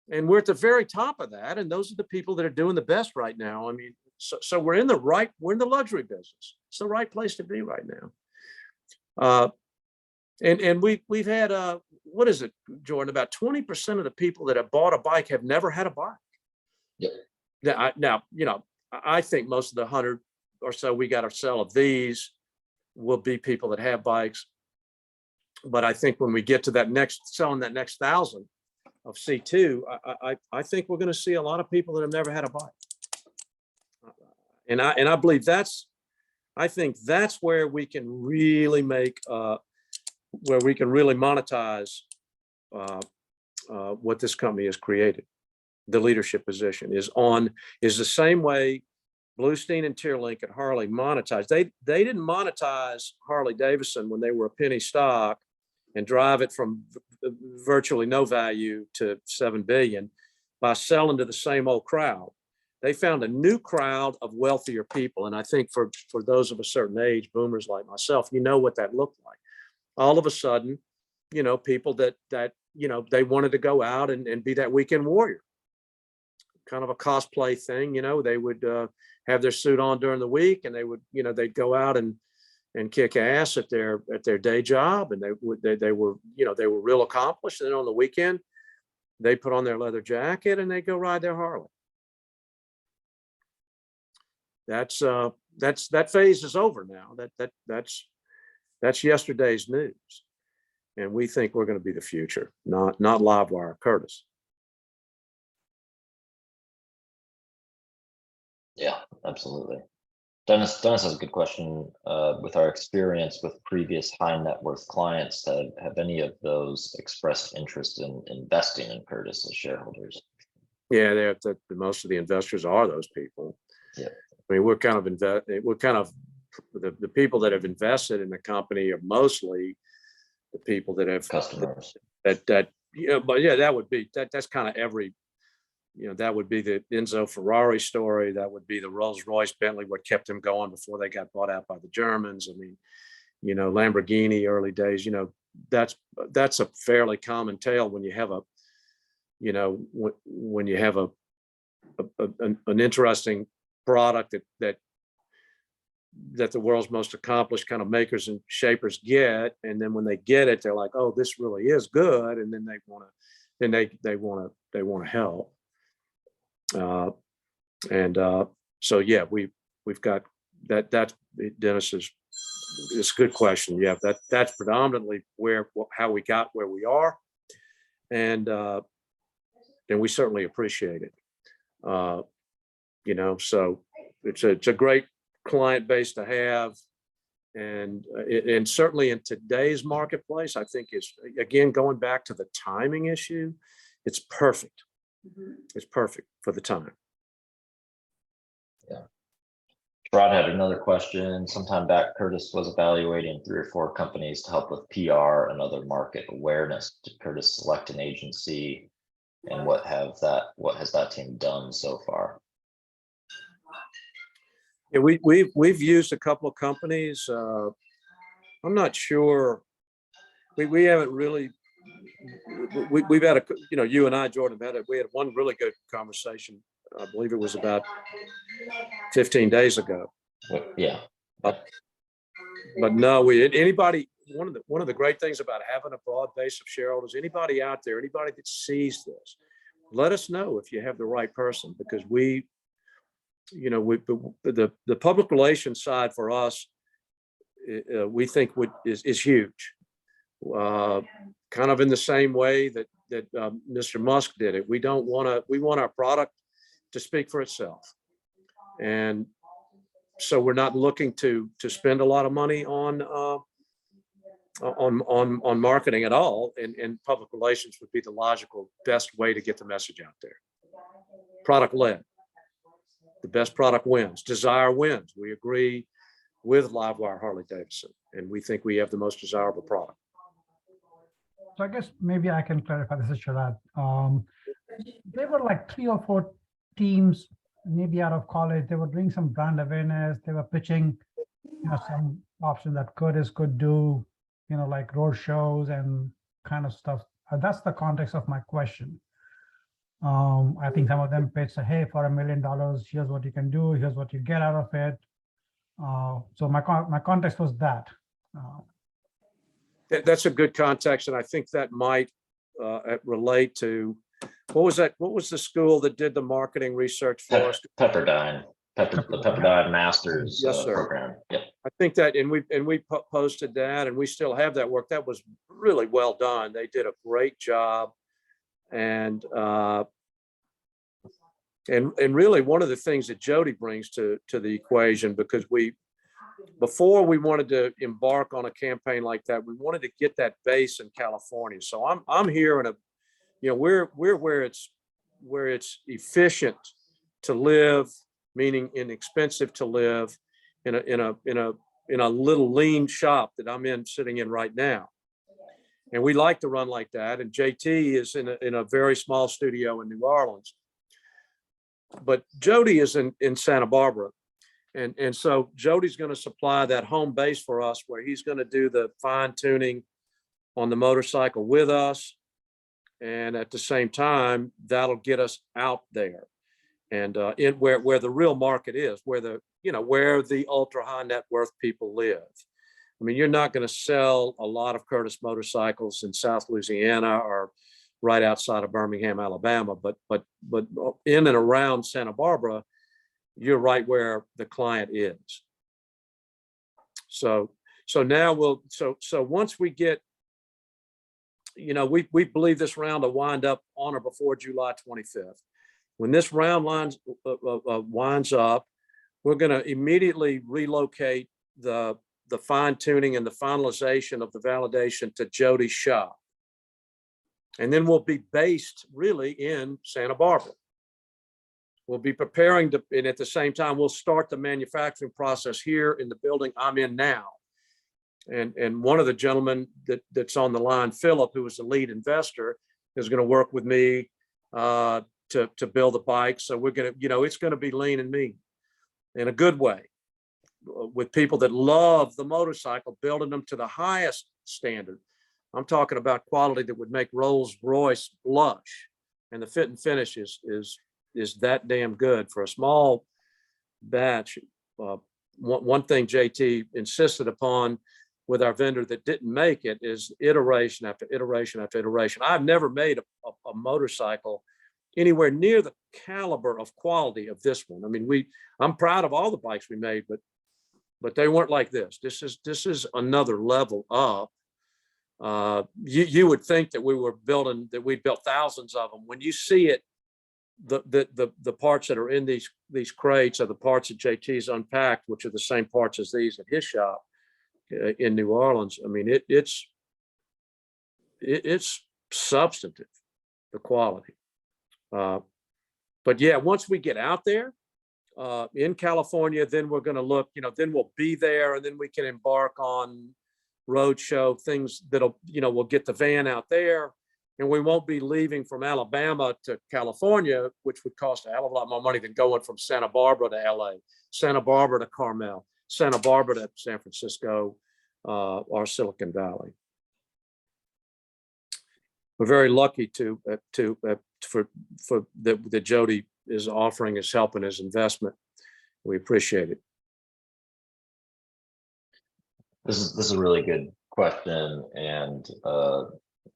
and we're at the very top of that. And those are the people that are doing the best right now. I mean, so we're in the luxury business. It's the right place to be right now. And we've had what is it, Jordan? About 20% of the people that have bought a bike have never had a bike. Yep. Now, I think most of the 100 or so we got to sell of these will be people that have bikes. But I think when we get to selling that next 1,000 of C2, I think we're going to see a lot of people that have never had a bike. And I believe I think that's where we can really where we can really monetize what this company has created. The leadership position is the same way Bluestein and Tearlink at Harley monetized. They didn't monetize Harley Davidson when they were a penny stock and drive it from virtually no value to 7 billion by selling to the same old crowd. They found a new crowd of wealthier people. And I think for those of a certain age, boomers like myself, what that looked like. All of a sudden, people that they wanted to go out and be that weekend warrior. Kind of a cosplay thing, they would have their suit on during the week, and they would, they'd go out and kick ass at their day job, and they were real accomplished. And then on the weekend, they put on their leather jacket and they go ride their Harley. That phase is over now. That's yesterday's news, and we think we're going to be the future, not Livewire, Curtis. Yeah, absolutely. Dennis has a good question. With our experience with previous high net worth clients, have any of those expressed interest in investing in Curtis as shareholders? Yeah, most of the investors are those people. Yeah. I mean, we're kind of the people that have invested in the company are mostly the people that have Customers. But yeah, that's kind of every. That would be the Enzo Ferrari story. That would be the Rolls-Royce, Bentley, what kept them going before they got bought out by the Germans. I mean, Lamborghini early days, that's a fairly common tale when you have when you have an interesting product that that the world's most accomplished kind of makers and shapers get. And then when they get it, they're like, oh, this really is good. And then they want to help. So yeah, we've got that. That's Dennis it's a good question. Yeah, that's predominantly how we got where we are. And we certainly appreciate it. So it's a great client base to have. And certainly in today's marketplace, I think it's, again, going back to the timing issue, it's perfect. It's perfect for the time. Rod had another question. Sometime back, Curtis was evaluating 3 or 4 companies to help with PR and other market awareness. Did Curtis select an agency, and what has that team done so far? Yeah, we've used a couple of companies. I'm not sure. We haven't really. We've had you and I, Jordan, we had one really good conversation. I believe it was about 15 days ago. Yeah. But no, one of the great things about having a broad base of shareholders, anybody out there, anybody that sees this, let us know if you have the right person, because the public relations side for us, we think is huge. Kind of in the same way that Mr. Musk did it. We want our product to speak for itself. And so we're not looking to spend a lot of money on marketing at all. And public relations would be the logical best way to get the message out there. Product led. The best product wins. Desire wins. We agree with Livewire Harley-Davidson, and we think we have the most desirable product. So I guess maybe I can clarify. This is Sharad. There were like 3 or 4 teams, maybe out of college. They were doing some brand awareness. They were pitching, some option that Curtis could do, like road shows and kind of stuff. That's the context of my question. I think some of them pitched, hey, for $1 million, here's what you can do. Here's what you get out of it. So my context was that. That's a good context, and I think that might relate to what was that? What was the school that did the marketing research for us? Pepperdine, the Pepperdine Masters program. Yep. I think that, and we posted that, and we still have that work. That was really well done. They did a great job, and really one of the things that Jody brings to the equation, because before we wanted to embark on a campaign like that, we wanted to get that base in California. So I'm here in we're where it's efficient to live, meaning inexpensive to live, in a little lean shop that I'm sitting in right now. And we like to run like that. And JT is in a very small studio in New Orleans, but Jody is in Santa Barbara. And so Jody's going to supply that home base for us, where he's going to do the fine tuning on the motorcycle with us. And at the same time, that'll get us out there and where the real market is, where the ultra high net worth people live. I mean, you're not going to sell a lot of Curtis motorcycles in South Louisiana or right outside of Birmingham, Alabama, but in and around Santa Barbara, you're right where the client is. So now so once we get, we believe this round will wind up on or before July 25th. When this round winds up, we're going to immediately relocate the fine tuning and the finalization of the validation to Jody's shop. And then we'll be based really in Santa Barbara. We'll be preparing and at the same time, we'll start the manufacturing process here in the building I'm in now. And one of the gentlemen that's on the line, Philip, who is the lead investor, is going to work with me to build the bike. So we're going to, it's going to be lean and mean in a good way, with people that love the motorcycle, building them to the highest standard. I'm talking about quality that would make Rolls-Royce blush, and the fit and finish is that damn good for a small batch one thing JT insisted upon with our vendor that didn't make it is iteration after iteration after iteration. I've never made a motorcycle anywhere near the caliber of quality of this one. I mean, I'm proud of all the bikes we made, but they weren't like this. This is another level up. You would think that we'd built thousands of them. When you see it, the parts that are in these crates are the parts that JT's unpacked, which are the same parts as these at his shop in New Orleans. I mean, it's substantive, the quality. But yeah, once we get out there in California, then we're going to look, then we'll be there, and then we can embark on roadshow things that'll, we'll get the van out there, and we won't be leaving from Alabama to California, which would cost a hell of a lot more money than going from Santa Barbara to LA, Santa Barbara to Carmel, Santa Barbara to San Francisco, or Silicon Valley. We're very lucky that Jody is offering his help and his investment. We appreciate it. This is a really good question, and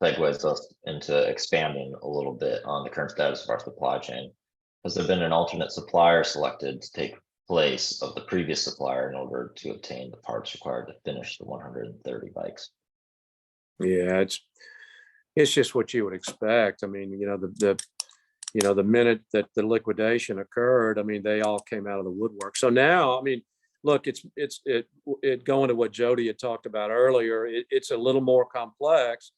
segues us into expanding a little bit on the current status of our supply chain. Has there been an alternate supplier selected to take place of the previous supplier in order to obtain the parts required to finish the 130 bikes? Yeah, it's just what you would expect. I mean, the minute that the liquidation occurred, I mean, they all came out of the woodwork. So now, I mean, look, it's going to what Jody had talked about earlier. It's a little more complex,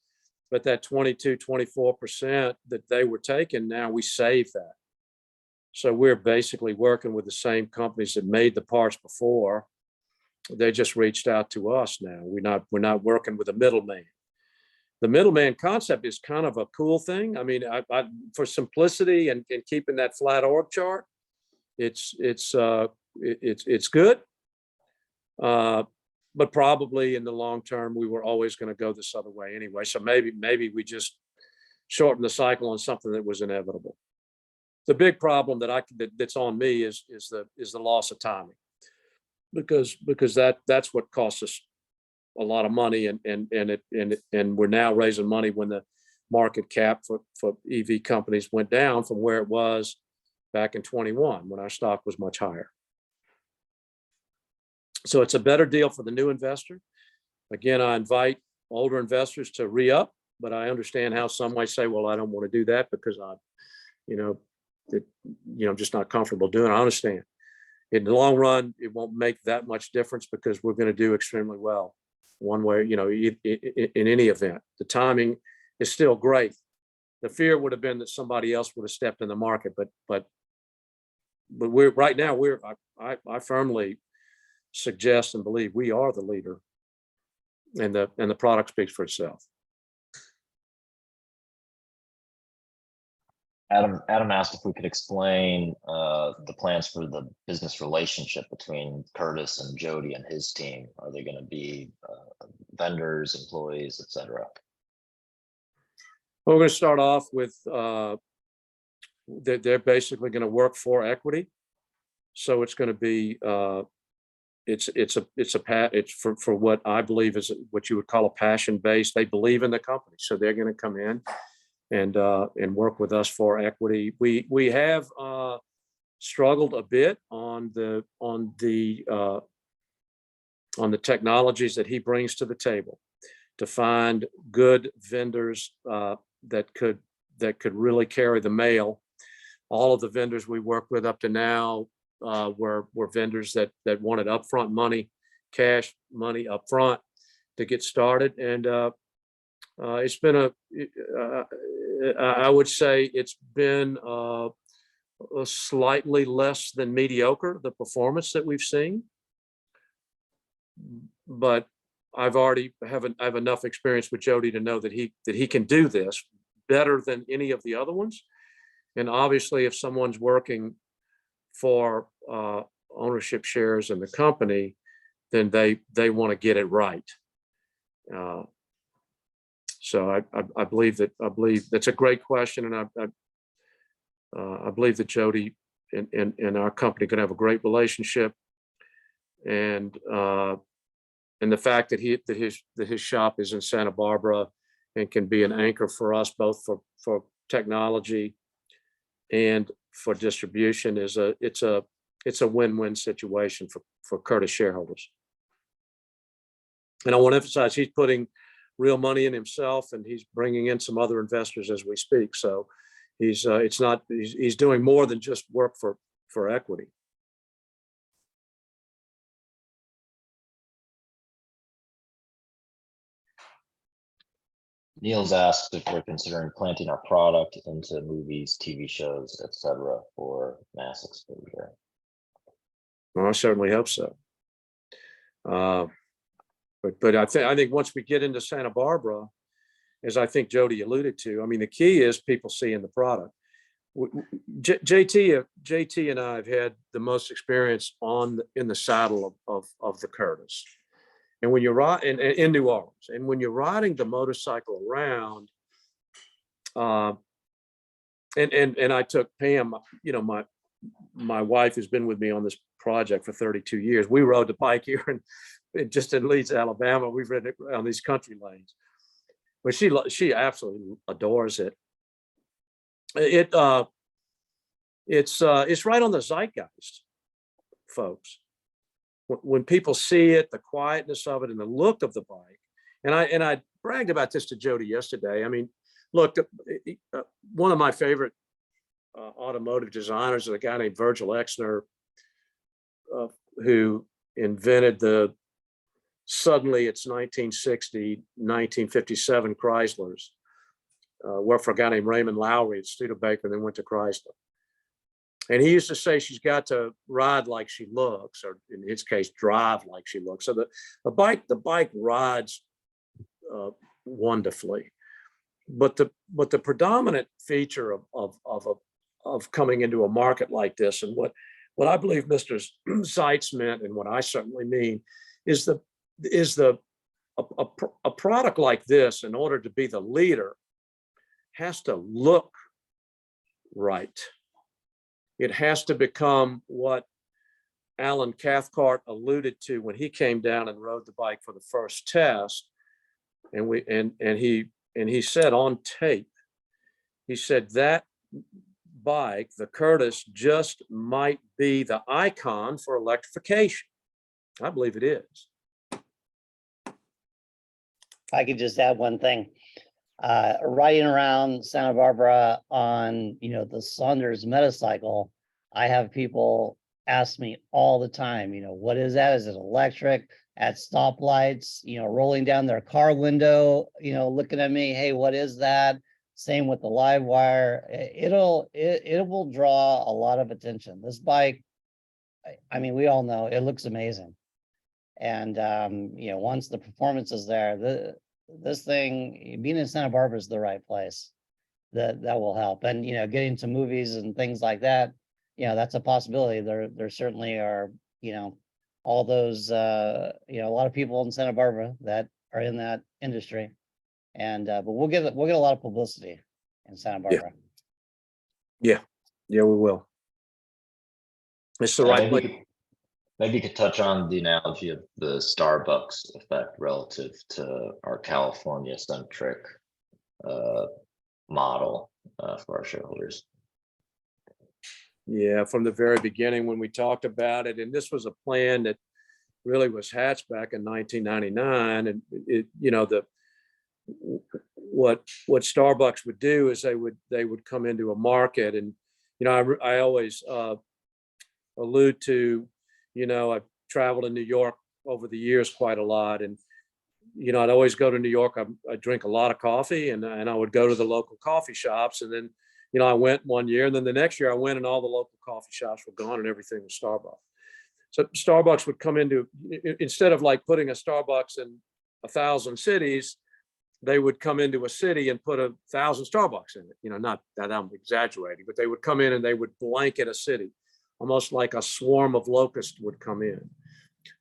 but that 22-24% that they were taking, now we save that. So we're basically working with the same companies that made the parts before. They just reached out to us now. We're not working with a middleman. The middleman concept is kind of a cool thing. I mean, for simplicity and keeping that flat org chart, it's good. But probably in the long term, we were always going to go this other way anyway. So maybe we just shorten the cycle on something that was inevitable. The big problem that's on me is the loss of timing, because that's what costs us a lot of money, and we're now raising money when the market cap for EV companies went down from where it was back in 21 when our stock was much higher. So it's a better deal for the new investor. Again, I invite older investors to re-up, but I understand how some might say, well, I don't want to do that because I'm just not comfortable doing it. I understand. In the long run, it won't make that much difference because we're going to do extremely well one way, in any event. The timing is still great. The fear would have been that somebody else would have stepped in the market, but we're right now, I firmly suggest and believe we are the leader, and the product speaks for itself. Adam asked if we could explain the plans for the business relationship between Curtis and Jody and his team. Are they going to be vendors, employees, etc.? Well, we're going to start off with they're basically going to work for equity. So it's going to be it's for what I believe is what you would call a passion base. They believe in the company, so they're going to come in and work with us for equity. We have struggled a bit on the technologies that he brings to the table to find good vendors that could really carry the mail. All of the vendors we worked with up to now were vendors that wanted upfront money, cash money upfront to get started, and it's been I would say it's been a slightly less than mediocre, the performance that we've seen. But I have enough experience with Jody to know that he can do this better than any of the other ones. And obviously, if someone's working for ownership shares in the company, then they want to get it right. So I believe that's a great question, and I believe that Jody and our company can have a great relationship, And the fact that his shop is in Santa Barbara and can be an anchor for us both for technology and for distribution it's a win-win situation for Curtis shareholders. And I want to emphasize he's putting real money in himself, and he's bringing in some other investors as we speak. So he's doing more than just work for equity. Neil's asked if we're considering planting our product into movies, TV shows, etc., for mass exposure. Well, I certainly hope so. But I think once we get into Santa Barbara, as I think Jody alluded to, I mean, the key is people seeing the product. JT and I have had the most experience in the saddle of the Curtis. And when you're riding in New Orleans, and when you're riding the motorcycle around, and I took Pam, you know, my wife has been with me on this project for 32 years. We rode the bike here and just in Leeds, Alabama. We've ridden it on these country lanes, but she absolutely adores it. It's right on the zeitgeist, folks. When people see it, the quietness of it and the look of the bike, and I bragged about this to Jody yesterday. I mean, look, one of my favorite automotive designers is a guy named Virgil Exner, who invented suddenly it's 1960, 1957 Chryslers, worked for a guy named Raymond Lowry at Studebaker, and then went to Chrysler. And he used to say she's got to ride like she looks, or in his case, drive like she looks. So the bike rides wonderfully, but the predominant feature of coming into a market like this, and what I believe Mr. Seitz meant, and what I certainly mean, is a product like this, in order to be the leader, has to look right. It has to become what Alan Cathcart alluded to when he came down and rode the bike for the first test. And he said on tape, he said that bike, the Curtis, just might be the icon for electrification. I believe it is. If I could just add one thing. Riding around Santa Barbara on, you know, the Saunders Metacycle, I have people ask me all the time, you know, what is that? Is it electric? At stoplights, you know, rolling down their car window, you know, looking at me, hey, what is that? Same with the live wire. It will draw a lot of attention. This bike, I mean, we all know it looks amazing. And, you know, once the performance is there, this thing, being in Santa Barbara is the right place. That will help. And, you know, getting to movies and things like that, you know, that's a possibility. There certainly are, you know, all those, you know, a lot of people in Santa Barbara that are in that industry. And, but we'll get a lot of publicity in Santa Barbara. Yeah, we will. It's the right place. Maybe you could touch on the analogy of the Starbucks effect relative to our California-centric model for our shareholders. Yeah, from the very beginning when we talked about it, and this was a plan that really was hatched back in 1999, and it, you know, what Starbucks would do is they would come into a market, and you know, I always allude to, you know, I've traveled in New York over the years quite a lot, and you know, I'd always go to New York. I drink a lot of coffee, and I would go to the local coffee shops, and then, you know, I went one year, and then the next year I went, and all the local coffee shops were gone, and everything was Starbucks. So Starbucks would come into, instead of like putting a Starbucks in 1,000 cities, they would come into a city and put 1,000 Starbucks in it. You know, not that I'm exaggerating, but they would come in and they would blanket a city, almost like a swarm of locusts would come in.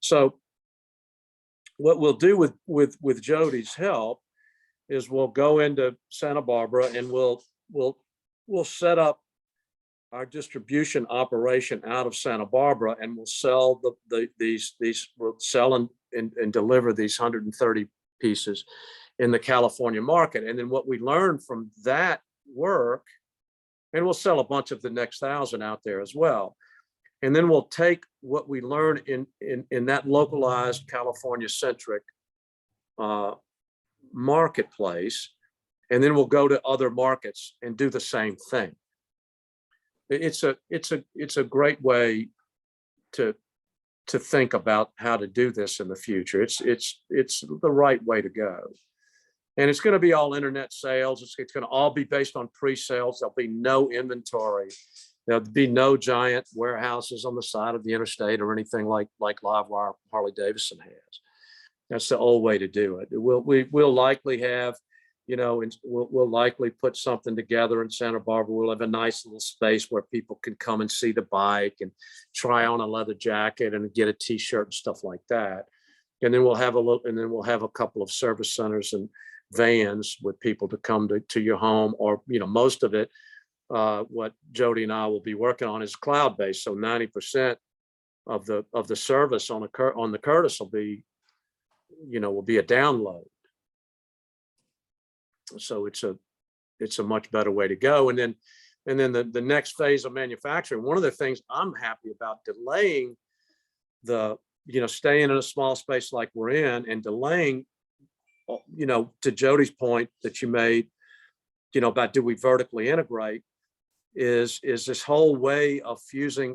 So what we'll do with Jody's help is we'll go into Santa Barbara, and we'll set up our distribution operation out of Santa Barbara, and we'll sell we'll sell and deliver these 130 pieces in the California market. And then what we learned from that work, and we'll sell a bunch of the next 1,000 out there as well. And then we'll take what we learn in that localized California centric marketplace, and then we'll go to other markets and do the same thing. It's a great way to think about how to do this in the future. It's the right way to go. And it's going to be all internet sales. It's going to all be based on pre-sales. There'll be no inventory. There'll be no giant warehouses on the side of the interstate or anything like Livewire Harley Davidson has. That's the old way to do it. We'll likely have, you know, we'll likely put something together in Santa Barbara. We'll have a nice little space where people can come and see the bike and try on a leather jacket and get a t-shirt and stuff like that. And then we'll have a couple of service centers and vans with people to come to your home, or, you know, most of it, what Jody and I will be working on is cloud-based. So 90% of the service on the Curtis will be a download. So it's a much better way to go. And then the next phase of manufacturing, one of the things I'm happy about delaying staying in a small space like we're in and delaying, to Jody's point that you made, about do we vertically integrate, is this whole way of fusing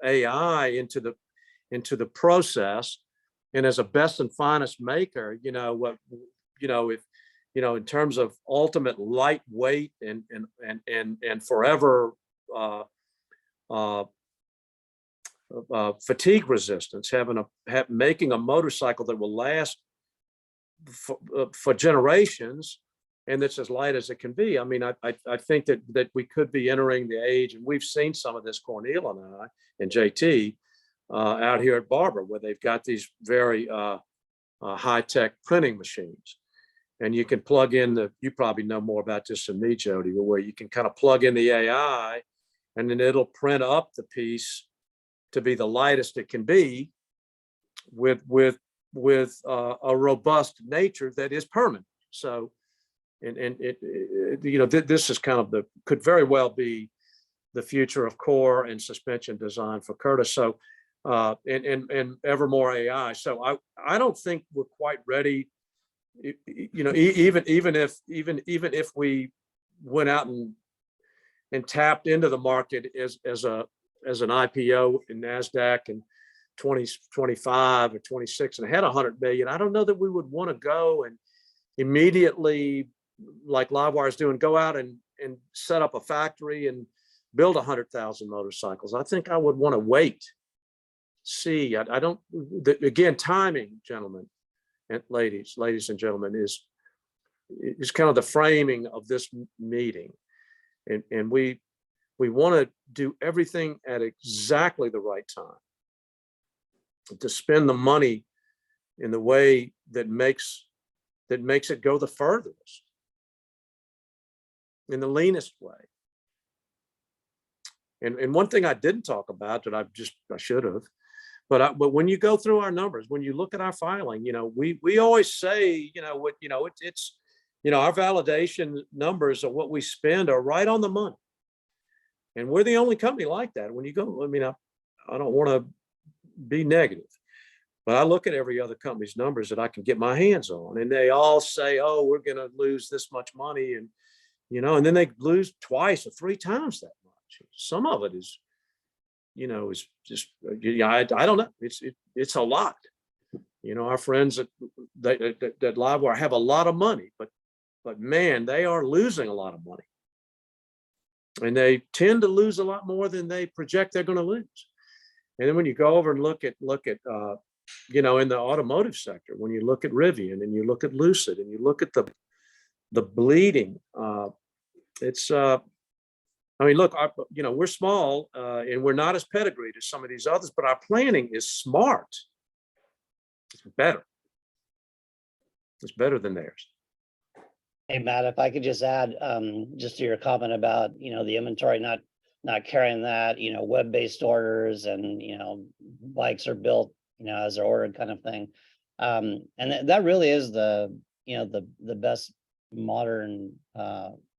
AI into the process. And as a best and finest maker, in terms of ultimate lightweight and forever fatigue resistance, making a motorcycle that will last for generations, and that's as light as it can be. I mean, I think that we could be entering the age, and we've seen some of this, Cornelia and I and JT, out here at Barber, where they've got these very high-tech printing machines. And you can plug in you probably know more about this than me, Jody, where you can kind of plug in the AI and then it'll print up the piece to be the lightest it can be with a robust nature that is permanent. So, this is kind of could very well be the future of core and suspension design for Curtis. So, and ever more AI. So I don't think we're quite ready. Even if we went out and tapped into the market as an IPO in NASDAQ in 2025 or 26 and had 100 million, I don't know that we would want to go and immediately, like Livewire is doing, go out and set up a factory and build 100,000 motorcycles. I think I would want to wait, see. I don't. Again, timing, gentlemen and ladies and gentlemen, is kind of the framing of this meeting, and we want to do everything at exactly the right time to spend the money in the way that makes it go the furthest, in the leanest way. And one thing I didn't talk about that I should have. But when you go through our numbers, when you look at our filing, we always say, it's our validation numbers of what we spend are right on the money. And we're the only company like that. When you go, I don't want to be negative, but I look at every other company's numbers that I can get my hands on, and they all say, oh, we're going to lose this much money. And, and then they lose twice or three times that much. Some of it is, is just, I don't know. It's a lot. Our friends that Livewire have a lot of money, but man, they are losing a lot of money, and they tend to lose a lot more than they project they're going to lose. And then when you go over and look at in the automotive sector, when you look at Rivian and you look at Lucid and you look at the bleeding, it's look, we're small and we're not as pedigreed as some of these others, but our planning is smart. It's better. It's better than theirs. Hey, Matt, if I could just add, just to your comment about, the inventory not not carrying that, web-based orders and, bikes are built, as they're ordered kind of thing. And that really is the best modern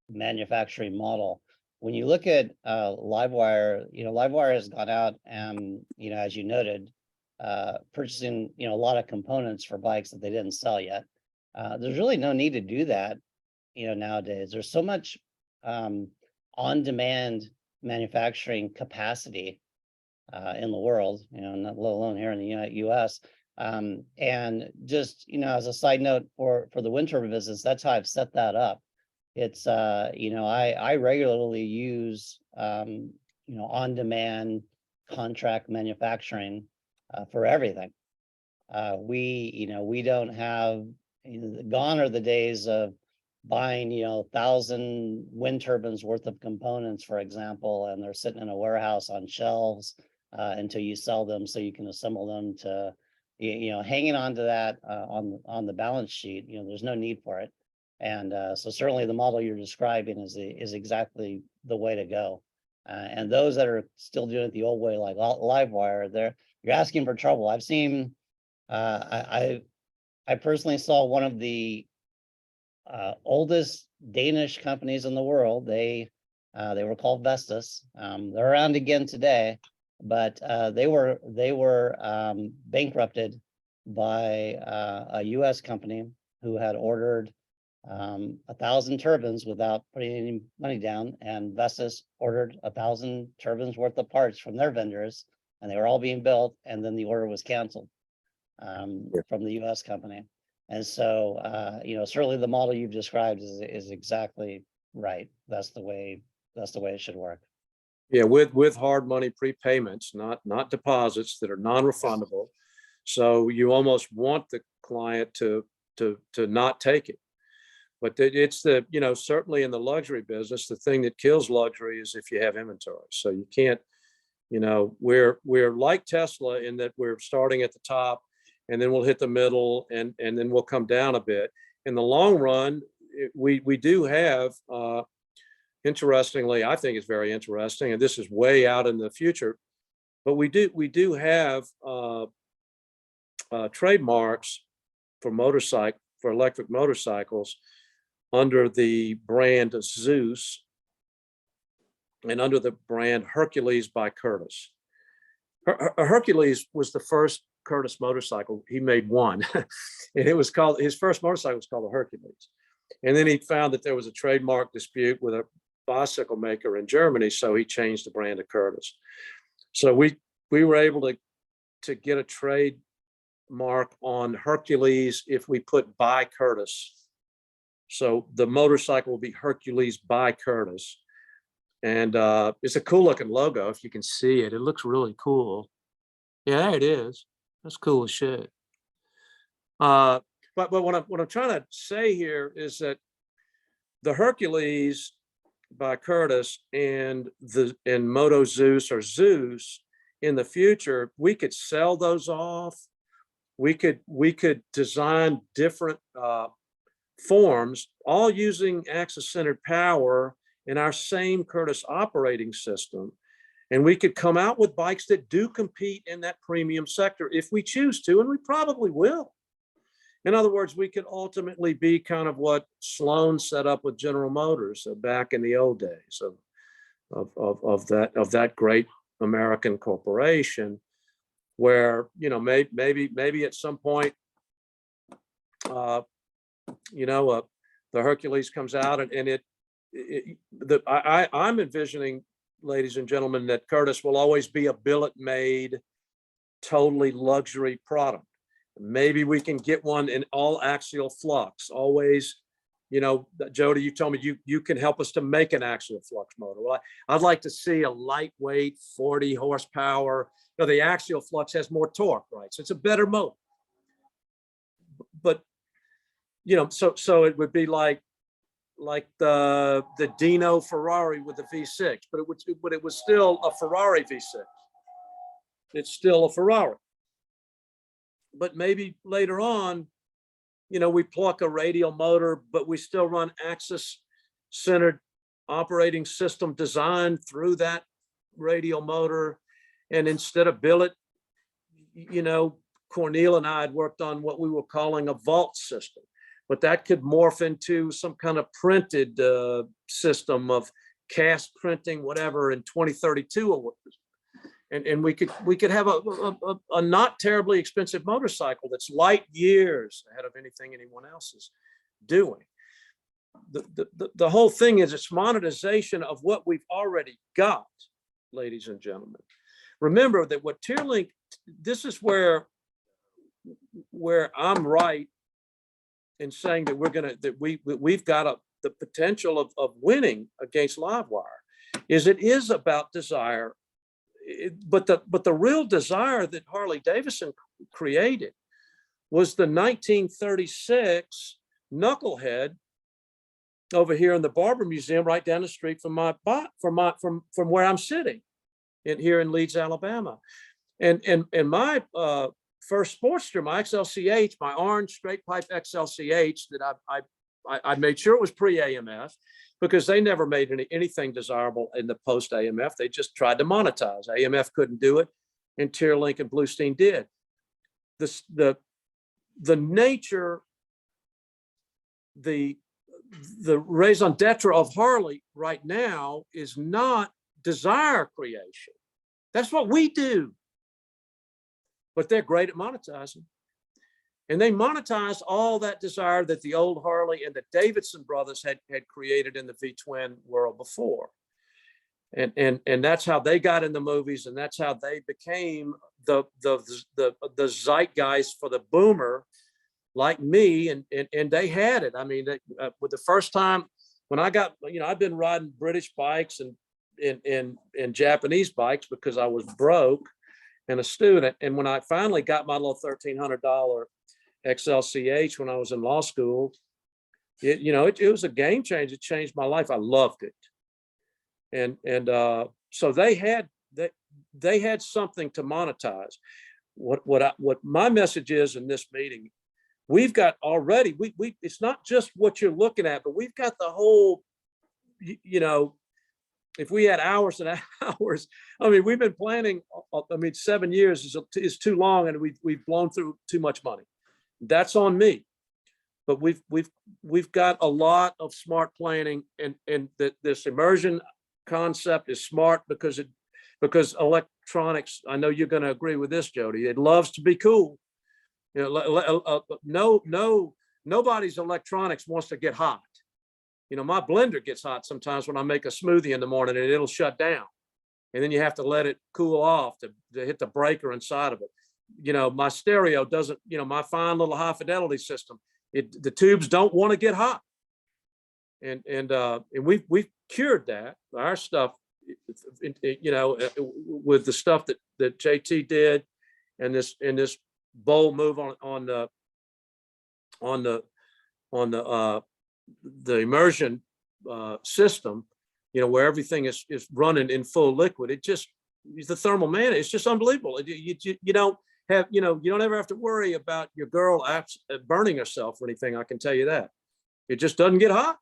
manufacturing model. When you look at Livewire, Livewire has gone out and, as you noted, purchasing, a lot of components for bikes that they didn't sell yet. There's really no need to do that, nowadays. There's so much on-demand manufacturing capacity in the world, not let alone here in the US. And just, as a side note for the wind turbine business, that's how I've set that up. It's, I regularly use, on-demand contract manufacturing for everything. We don't have, gone are the days of buying, 1,000 wind turbines worth of components, for example, and they're sitting in a warehouse on shelves until you sell them so you can assemble them to, hanging on to that on the balance sheet, there's no need for it. And so certainly the model you're describing is exactly the way to go. And those that are still doing it the old way, like Livewire, you're asking for trouble. I've seen, I personally saw one of the oldest Danish companies in the world. They were called Vestas. They're around again today, but they were bankrupted by a US company who had ordered 1,000 turbines without putting any money down, and Vestas ordered 1,000 turbines worth of parts from their vendors, and they were all being built, and then the order was canceled from the US company. And so, certainly the model you've described is exactly right. That's the way it should work. Yeah, with hard money prepayments, not deposits that are non-refundable. So you almost want the client to not take it. But it's certainly in the luxury business, the thing that kills luxury is if you have inventory. So you can't, we're like Tesla in that we're starting at the top and then we'll hit the middle and then we'll come down a bit. In the long run, we do have, interestingly, I think it's very interesting, and this is way out in the future, but we do have trademarks for electric motorcycles under the brand Zeus and under the brand Hercules by Curtis. Hercules was the first Curtis motorcycle. He made one, and his first motorcycle was called a Hercules. And then he found that there was a trademark dispute with a bicycle maker in Germany, so he changed the brand to Curtis. So we were able to get a trademark on Hercules if we put by Curtis. So the motorcycle will be Hercules by Curtis. And it's a cool looking logo. If you can see it, it looks really cool. Yeah, there it is. That's cool as shit. But what I'm trying to say here is that the Hercules by Curtis and Moto Zeus or Zeus in the future, we could sell those off. We could design different forms, all using axis-centered power in our same Curtis operating system. And we could come out with bikes that do compete in that premium sector if we choose to, and we probably will. In other words, we could ultimately be kind of what Sloan set up with General Motors back in the old days of that great American corporation, where maybe at some point the Hercules comes out and I'm envisioning, ladies and gentlemen, that Curtis will always be a billet-made, totally luxury product. Maybe we can get one in all axial flux. Always, Jody, you told me you can help us to make an axial flux motor. Well, I'd like to see a lightweight 40 horsepower. The axial flux has more torque, right? So it's a better motor. But so it would be like the Dino Ferrari with the V6, but it was still a Ferrari V6. It's still a Ferrari. But maybe later on, we pluck a radial motor, but we still run axis-centered operating system design through that radial motor. And instead of billet, Cornel and I had worked on what we were calling a vault system, but that could morph into some kind of printed system of cast printing, whatever, in 2032. And we could have a not terribly expensive motorcycle that's light years ahead of anything anyone else is doing. The whole thing is it's monetization of what we've already got, ladies and gentlemen. Remember that what TierLink, this is where I'm right in saying that we've got the potential of winning against Livewire, is it is about desire. But the real desire that Harley Davidson created was the 1936 knucklehead over here in the Barber Museum, right down the street from from where I'm sitting here in Leeds, Alabama. And my first Sportster, my XLCH, my orange straight pipe XLCH that I made sure it was pre-AMF, because they never made anything desirable in the post AMF. They just tried to monetize. AMF couldn't do it, and TierLink and Bluestein did. The nature, the raison d'etre of Harley right now is not desire creation. That's what we do. But they're great at monetizing. And they monetized all that desire that the old Harley and the Davidson brothers had created in the V-twin world before. And that's how they got in the movies, and that's how they became the zeitgeist for the boomer like me, and they had it. I mean, with the first time when I got, I've been riding British bikes and Japanese bikes because I was broke and a student. And when I finally got my little $1,300 XLCH when I was in law school, it was a game changer. It changed my life. I loved it. And so they had something to monetize. What my message is in this meeting, we've got already, it's not just what you're looking at, but we've got the whole, if we had hours and hours, I mean, we've been planning, 7 years is too long, and we've blown through too much money. That's on me. But we've got a lot of smart planning, and this immersion concept is smart because electronics, I know you're going to agree with this, Jody, it loves to be cool. Nobody's electronics wants to get hot. My blender gets hot sometimes when I make a smoothie in the morning, and it'll shut down. And then you have to let it cool off to hit the breaker inside of it. My stereo doesn't, my fine little high fidelity system, the tubes don't want to get hot. And we've cured that. Our stuff, with the stuff that JT did, and this bold move on the immersion system, where everything is running in full liquid. It just, the thermal man, it's just unbelievable. You don't ever have to worry about your girl burning herself or anything. I can tell you that. It just doesn't get hot.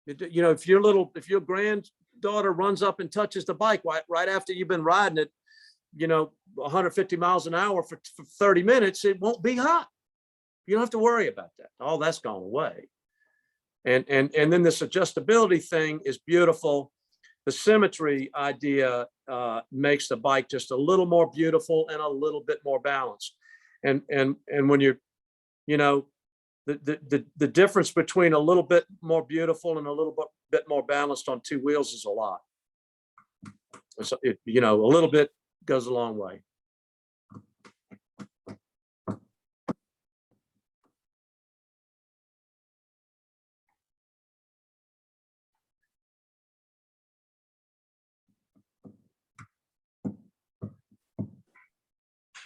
If your granddaughter runs up and touches the bike right after you've been riding it, 150 miles an hour for 30 minutes, it won't be hot. You don't have to worry about that. All that's gone away. And then this adjustability thing is beautiful. The symmetry idea makes the bike just a little more beautiful and a little bit more balanced. And when you're, the difference between a little bit more beautiful and a little bit more balanced on two wheels is a lot. So a little bit goes a long way.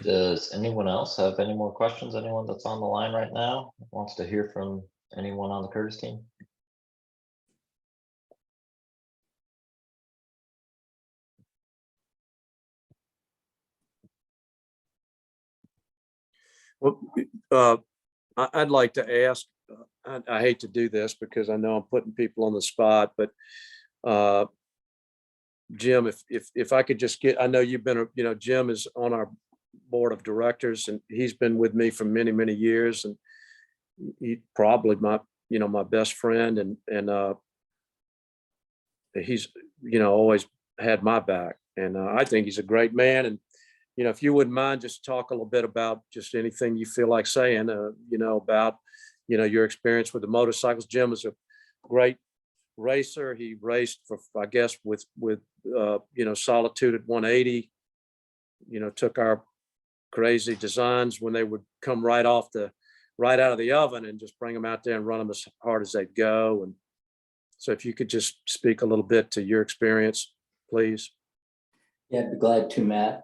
Does anyone else have any more questions? Anyone that's on the line right now wants to hear from anyone on the Curtis team? Well, I'd like to ask, I hate to do this because I know I'm putting people on the spot, but Jim, if I could just get, I know you've been, Jim is on our board of directors and he's been with me for many, many years and he probably my best friend and he's, always had my back and I think he's a great man. And, if you wouldn't mind, just talk a little bit about just anything you feel like saying, about, your experience with the motorcycles. Jim is a great racer. He raced for, I guess, with Solitude at 180, took our crazy designs when they would come right out of the oven and just bring them out there and run them as hard as they'd go. And so if you could just speak a little bit to your experience, please. Yeah, I'd be glad to, Matt.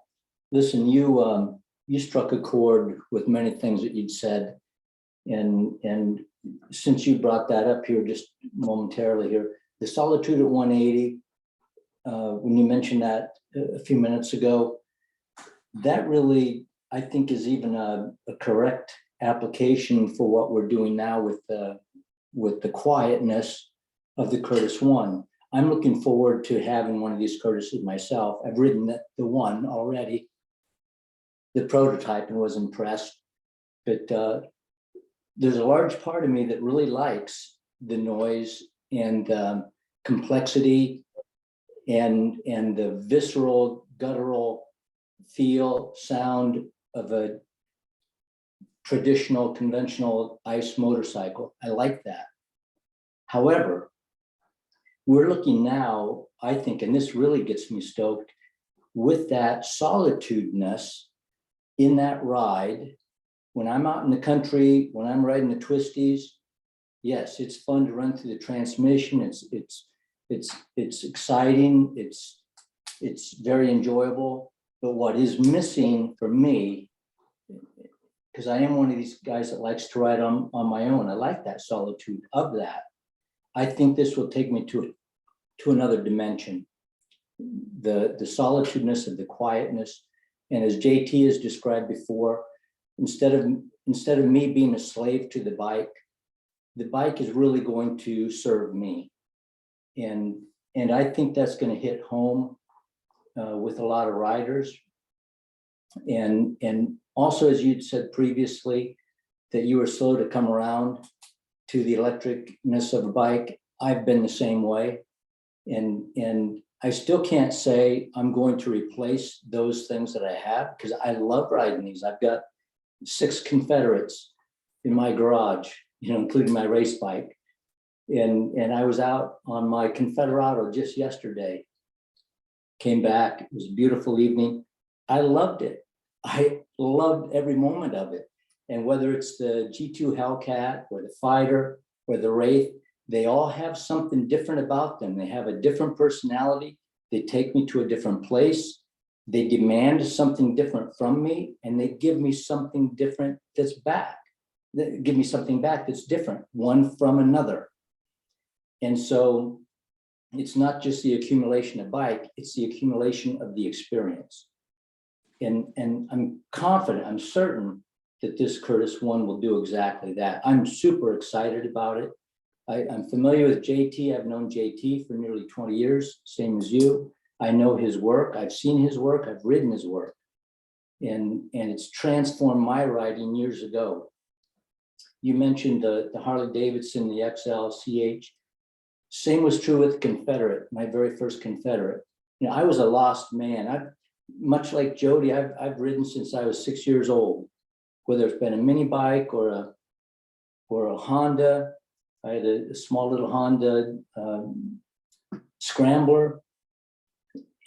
Listen, you struck a chord with many things that you'd said. And since you brought that up here just momentarily here, the Solitude at 180, when you mentioned that a few minutes ago, that really, I think, is even a correct application for what we're doing now with the quietness of the Curtis One. I'm looking forward to having one of these Curtises myself. I've ridden the one already, the prototype, and was impressed. But there's a large part of me that really likes the noise and complexity and the visceral, guttural feel, sound of a traditional, conventional ICE motorcycle. I like that. However, we're looking now, I think, and this really gets me stoked, with that solitudeness in that ride. When I'm out in the country, when I'm riding the twisties, yes, it's fun to run through the transmission. It's exciting. It's very enjoyable. But what is missing for me, because I am one of these guys that likes to ride on my own, I like that solitude of that. I think this will take me to another dimension, the solitudeness of the quietness. And as JT has described before, instead of me being a slave to the bike is really going to serve me. And I think that's going to hit home with a lot of riders. And also, as you'd said previously, that you were slow to come around to the electricness of a bike. I've been the same way. And I still can't say I'm going to replace those things that I have, because I love riding these. I've got 6 Confederates in my garage, including my race bike. And I was out on my Confederado just yesterday, came back. It was a beautiful evening. I loved it. I loved every moment of it. And whether it's the G2 Hellcat or the Fighter or the Wraith, they all have something different about them. They have a different personality. They take me to a different place. They demand something different from me, and they give me something different that's back. They give me something back that's different, one from another. And so it's not just the accumulation of bike, it's the accumulation of the experience. And I'm confident, I'm certain that this Curtis One will do exactly that. I'm super excited about it. I'm familiar with JT. I've known JT for nearly 20 years, same as you. I know his work. I've seen his work. I've ridden his work. And it's transformed my riding years ago. You mentioned the Harley Davidson, the XL, CH. Same was true with Confederate, my very first Confederate. I was a lost man. Much like Jody, I've ridden since I was 6 years old, whether it's been a mini bike or a Honda. I had a small little Honda Scrambler.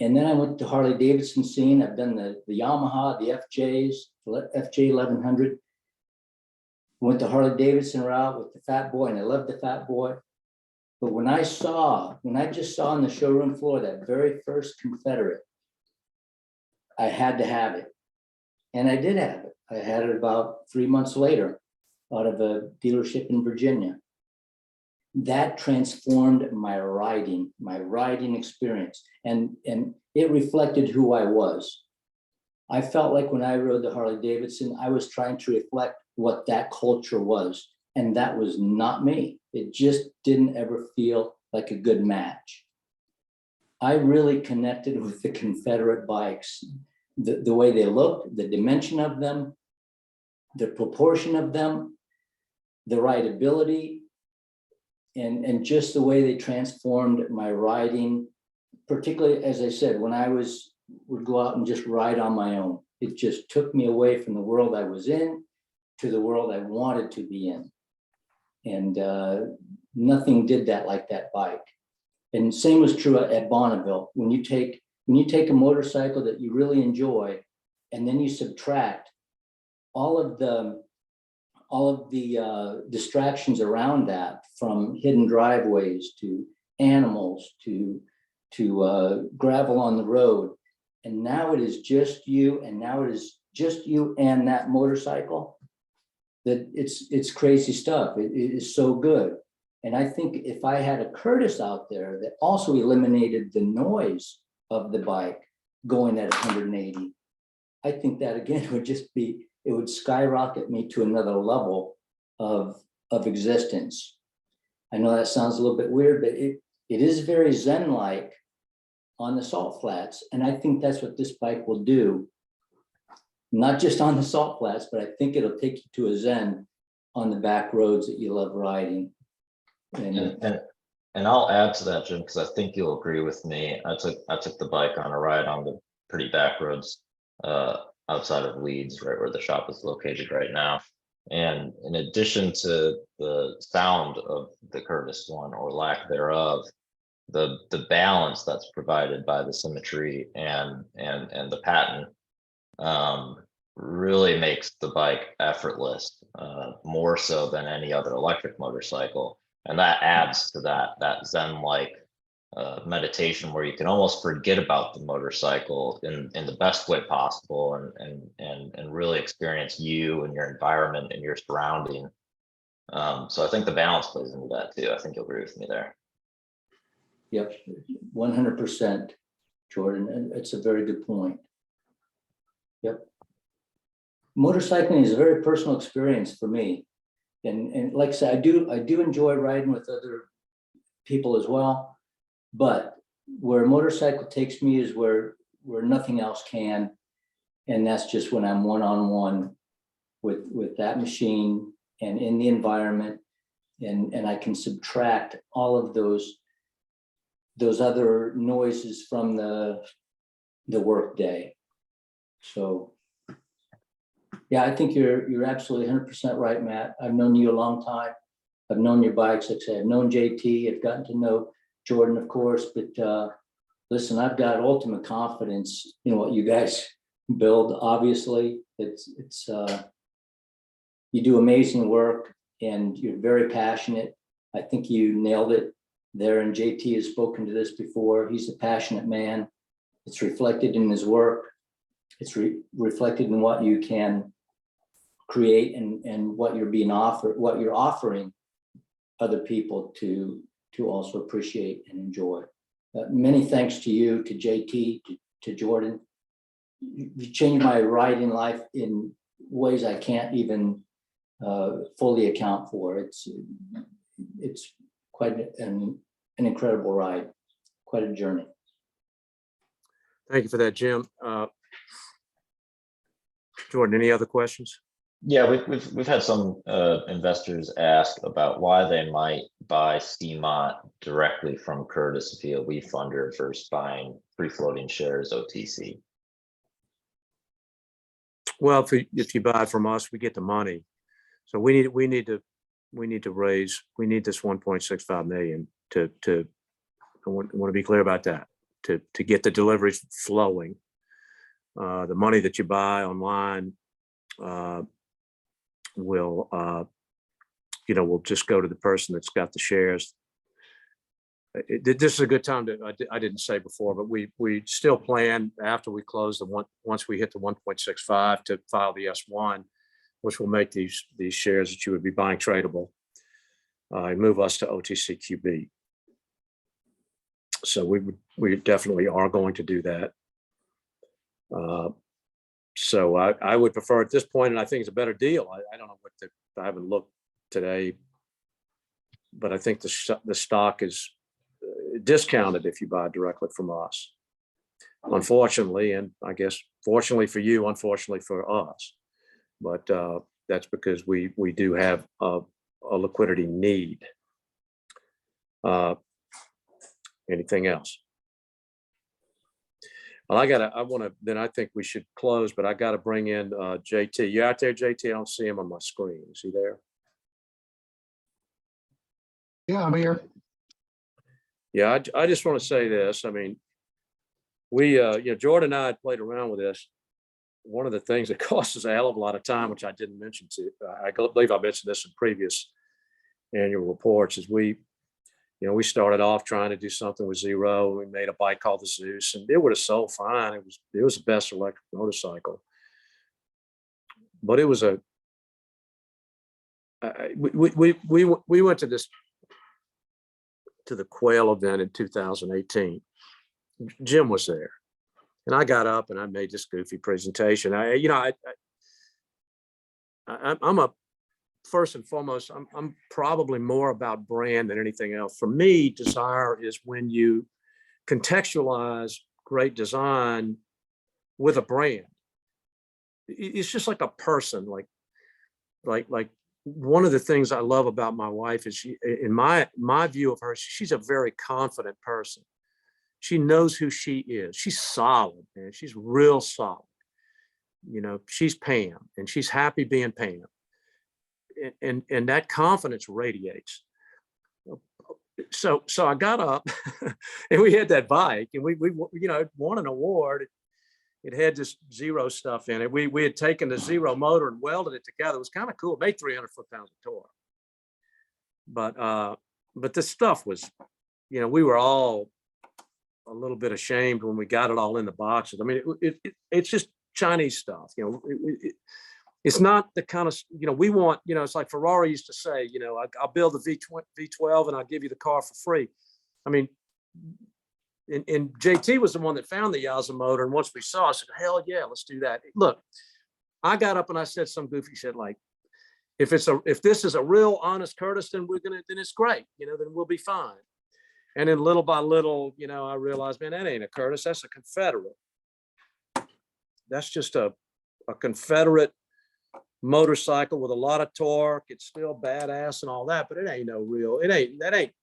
And then I went to Harley Davidson scene. I've done the Yamaha, the FJs, FJ 1100. Went the Harley Davidson route with the Fat Boy, and I loved the Fat Boy. But when I just saw on the showroom floor that very first Confederate, I had to have it. And I did have it. I had it about 3 months later out of a dealership in Virginia. That transformed my riding experience. And it reflected who I was. I felt like when I rode the Harley Davidson, I was trying to reflect what that culture was. And that was not me. It just didn't ever feel like a good match. I really connected with the Confederate bikes, the way they looked, the dimension of them, the proportion of them, the rideability, and just the way they transformed my riding, particularly, as I said, when I would go out and just ride on my own. It just took me away from the world I was in to the world I wanted to be in. And nothing did that like that bike. And same was true at Bonneville. When you take a motorcycle that you really enjoy, and then you subtract all of the distractions around that, from hidden driveways to animals to gravel on the road, and now it is just you, and now it is just you and that motorcycle. That it's crazy stuff. It is so good. And I think if I had a Curtis out there that also eliminated the noise of the bike going at 180, I think that again would just be, it would skyrocket me to another level of existence. I know that sounds a little bit weird, but it is very Zen-like on the salt flats. And I think that's what this bike will do. Not just on the salt flats, but I think it'll take you to a Zen on the back roads that you love riding. And I'll add to that, Jim, because I think you'll agree with me. I took the bike on a ride on the pretty back roads outside of Leeds, right where the shop is located right now. And in addition to the sound of the Curtis one, or lack thereof, the balance that's provided by the symmetry and the patent really makes the bike effortless, more so than any other electric motorcycle. And that adds to that Zen-like meditation, where you can almost forget about the motorcycle in the best way possible, and really experience you and your environment and your surrounding. So I think the balance plays into that too. I think you'll agree with me there. Yep, 100%, Jordan. And it's a very good point. Yep. Motorcycling is a very personal experience for me. And like I said, I do enjoy riding with other people as well. But where a motorcycle takes me is where nothing else can. And that's just when I'm one-on-one with that machine and in the environment. And I can subtract all of those other noises from the work day. So yeah, I think you're absolutely 100% right, Matt. I've known you a long time. I've known your bikes. Like I said, I've known JT. I've gotten to know Jordan, of course. But listen, I've got ultimate confidence in what you guys build. Obviously, it's you do amazing work, and you're very passionate. I think you nailed it there. And JT has spoken to this before. He's a passionate man. It's reflected in his work. It's reflected in what you can create and what you're being offered, what you're offering other people to also appreciate and enjoy. Many thanks to you, to JT, to Jordan. You changed my riding life in ways I can't even fully account for. It's quite an incredible ride, quite a journey. Thank you for that, Jim. Jordan, any other questions? Yeah, we've had some investors ask about why they might buy CMOT directly from Curtis via WeFunder versus buying free floating shares OTC. Well, if you buy from us, we get the money. So we need to raise, we need this 1.65 million to I want to be clear about that, to get the deliveries flowing. The money that you buy online will just go to the person that's got the shares. This is a good time to, I didn't say before, but we still plan after we close once we hit the 1.65 to file the S1, which will make these shares that you would be buying tradable, move us to OTCQB. So we definitely are going to do that. So I would prefer at this point, and I think it's a better deal. I don't know I haven't looked today, but I think the stock is discounted if you buy directly from us. Unfortunately, and I guess fortunately for you, unfortunately for us. But that's because we do have a liquidity need. Anything else? Well, I think we should close, but I got to bring in JT. You out there, JT? I don't see him on my screen. Is he there? Yeah, I'm here. Yeah, I just want to say this. I mean, we, Jordan and I had played around with this. One of the things that costs us a hell of a lot of time, which I didn't mention to, I believe I mentioned this in previous annual reports, is we started off trying to do something with Zero. We made a bike called the Zeus, and it would have sold fine. It was the best electric motorcycle, but it was we went to the Quail event in 2018. Jim was there, and I got up and I made this goofy presentation. I'm a first and foremost, I'm probably more about brand than anything else. For me, desire is when you contextualize great design with a brand. It's just like a person. Like one of the things I love about my wife is in my view of her, she's a very confident person. She knows who she is. She's solid, man. She's real solid. She's Pam, and she's happy being Pam. And that confidence radiates. So I got up and we had that bike, and we won an award. It had this Zero stuff in it. We had taken the Zero motor and welded it together. It was kind of cool. It made 300 foot-pounds of torque. But this stuff was, we were all a little bit ashamed when we got it all in the boxes. I mean, it's just Chinese stuff. It's not the kind of, we want, it's like Ferrari used to say, I'll build the V12 and I'll give you the car for free. I mean, and JT was the one that found the Yaza motor. And once we saw it, I said, hell yeah, let's do that. Look, I got up and I said some goofy shit like, if this is a real honest Curtis, then then it's great, then we'll be fine. And then little by little, I realized, man, that ain't a Curtis, that's a Confederate. That's just a Confederate motorcycle with a lot of torque. It's still badass and all that, but it ain't no real,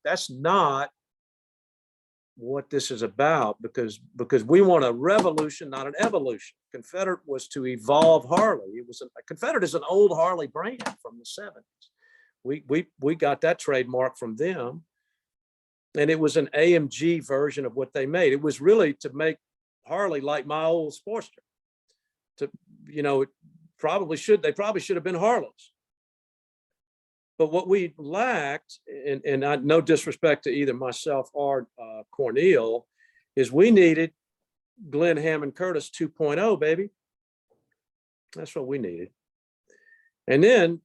that's not what this is about, because we want a revolution, not an evolution. Confederate was to evolve Harley. Confederate is an old Harley brand from the 70s. We got that trademark from them, and it was an AMG version of what they made. It was really to make Harley like my old Sportster. They probably should have been Harleys. But what we lacked, and no disrespect to either myself or Cornel, is we needed Glenn Hammond Curtis 2.0, baby. That's what we needed. And then,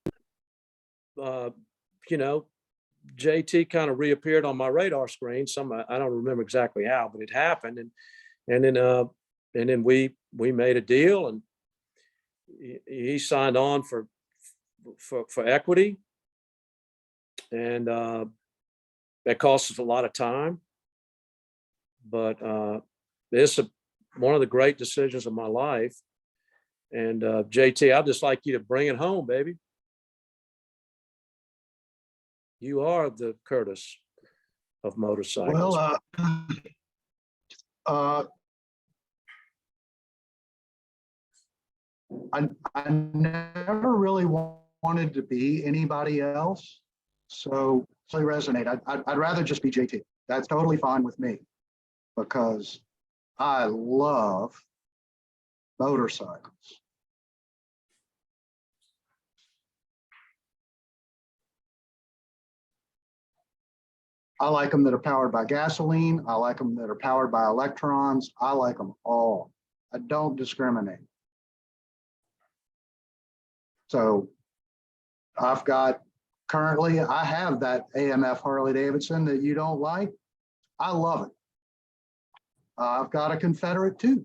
JT kind of reappeared on my radar screen. I don't remember exactly how, but it happened. And then we made a deal, and he signed on for equity. And that costs us a lot of time, but it's one of the great decisions of my life. And JT, I'd just like you to bring it home, baby. You are the Curtis of motorcycles. Well, I never really wanted to be anybody else. So really resonate. I'd rather just be JT. That's totally fine with me, because I love motorcycles. I like them that are powered by gasoline. I like them that are powered by electrons. I like them all. I don't discriminate. So currently, I have that AMF Harley Davidson that you don't like. I love it. I've got a Confederate too.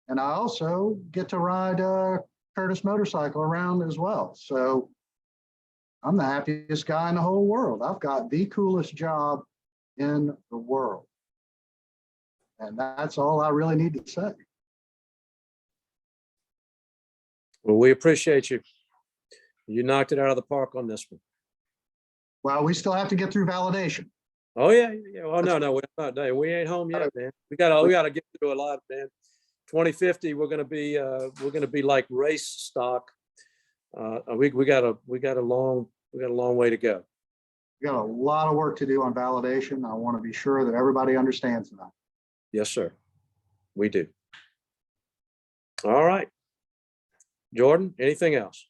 And I also get to ride a Curtis motorcycle around as well. So I'm the happiest guy in the whole world. I've got the coolest job in the world. And that's all I really need to say. Well, we appreciate you. You knocked it out of the park on this one. Well, we still have to get through validation. Oh, yeah, yeah. Oh, no, we're not, no, we ain't home yet, man. We gotta get through a lot, man. 2050, we're gonna be like race stock. We got a long way to go. We got a lot of work to do on validation. I want to be sure that everybody understands that. Yes, sir. We do. All right. Jordan, anything else?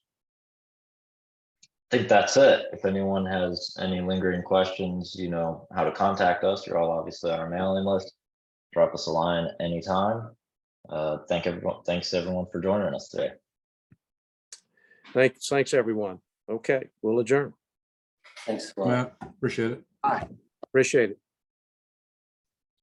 I think that's it. If anyone has any lingering questions, you know how to contact us. You're all obviously on our mailing list. Drop us a line anytime. Thanks everyone for joining us today. Thanks, everyone. Okay, we'll adjourn. Thanks a lot. Matt, appreciate it. Appreciate it.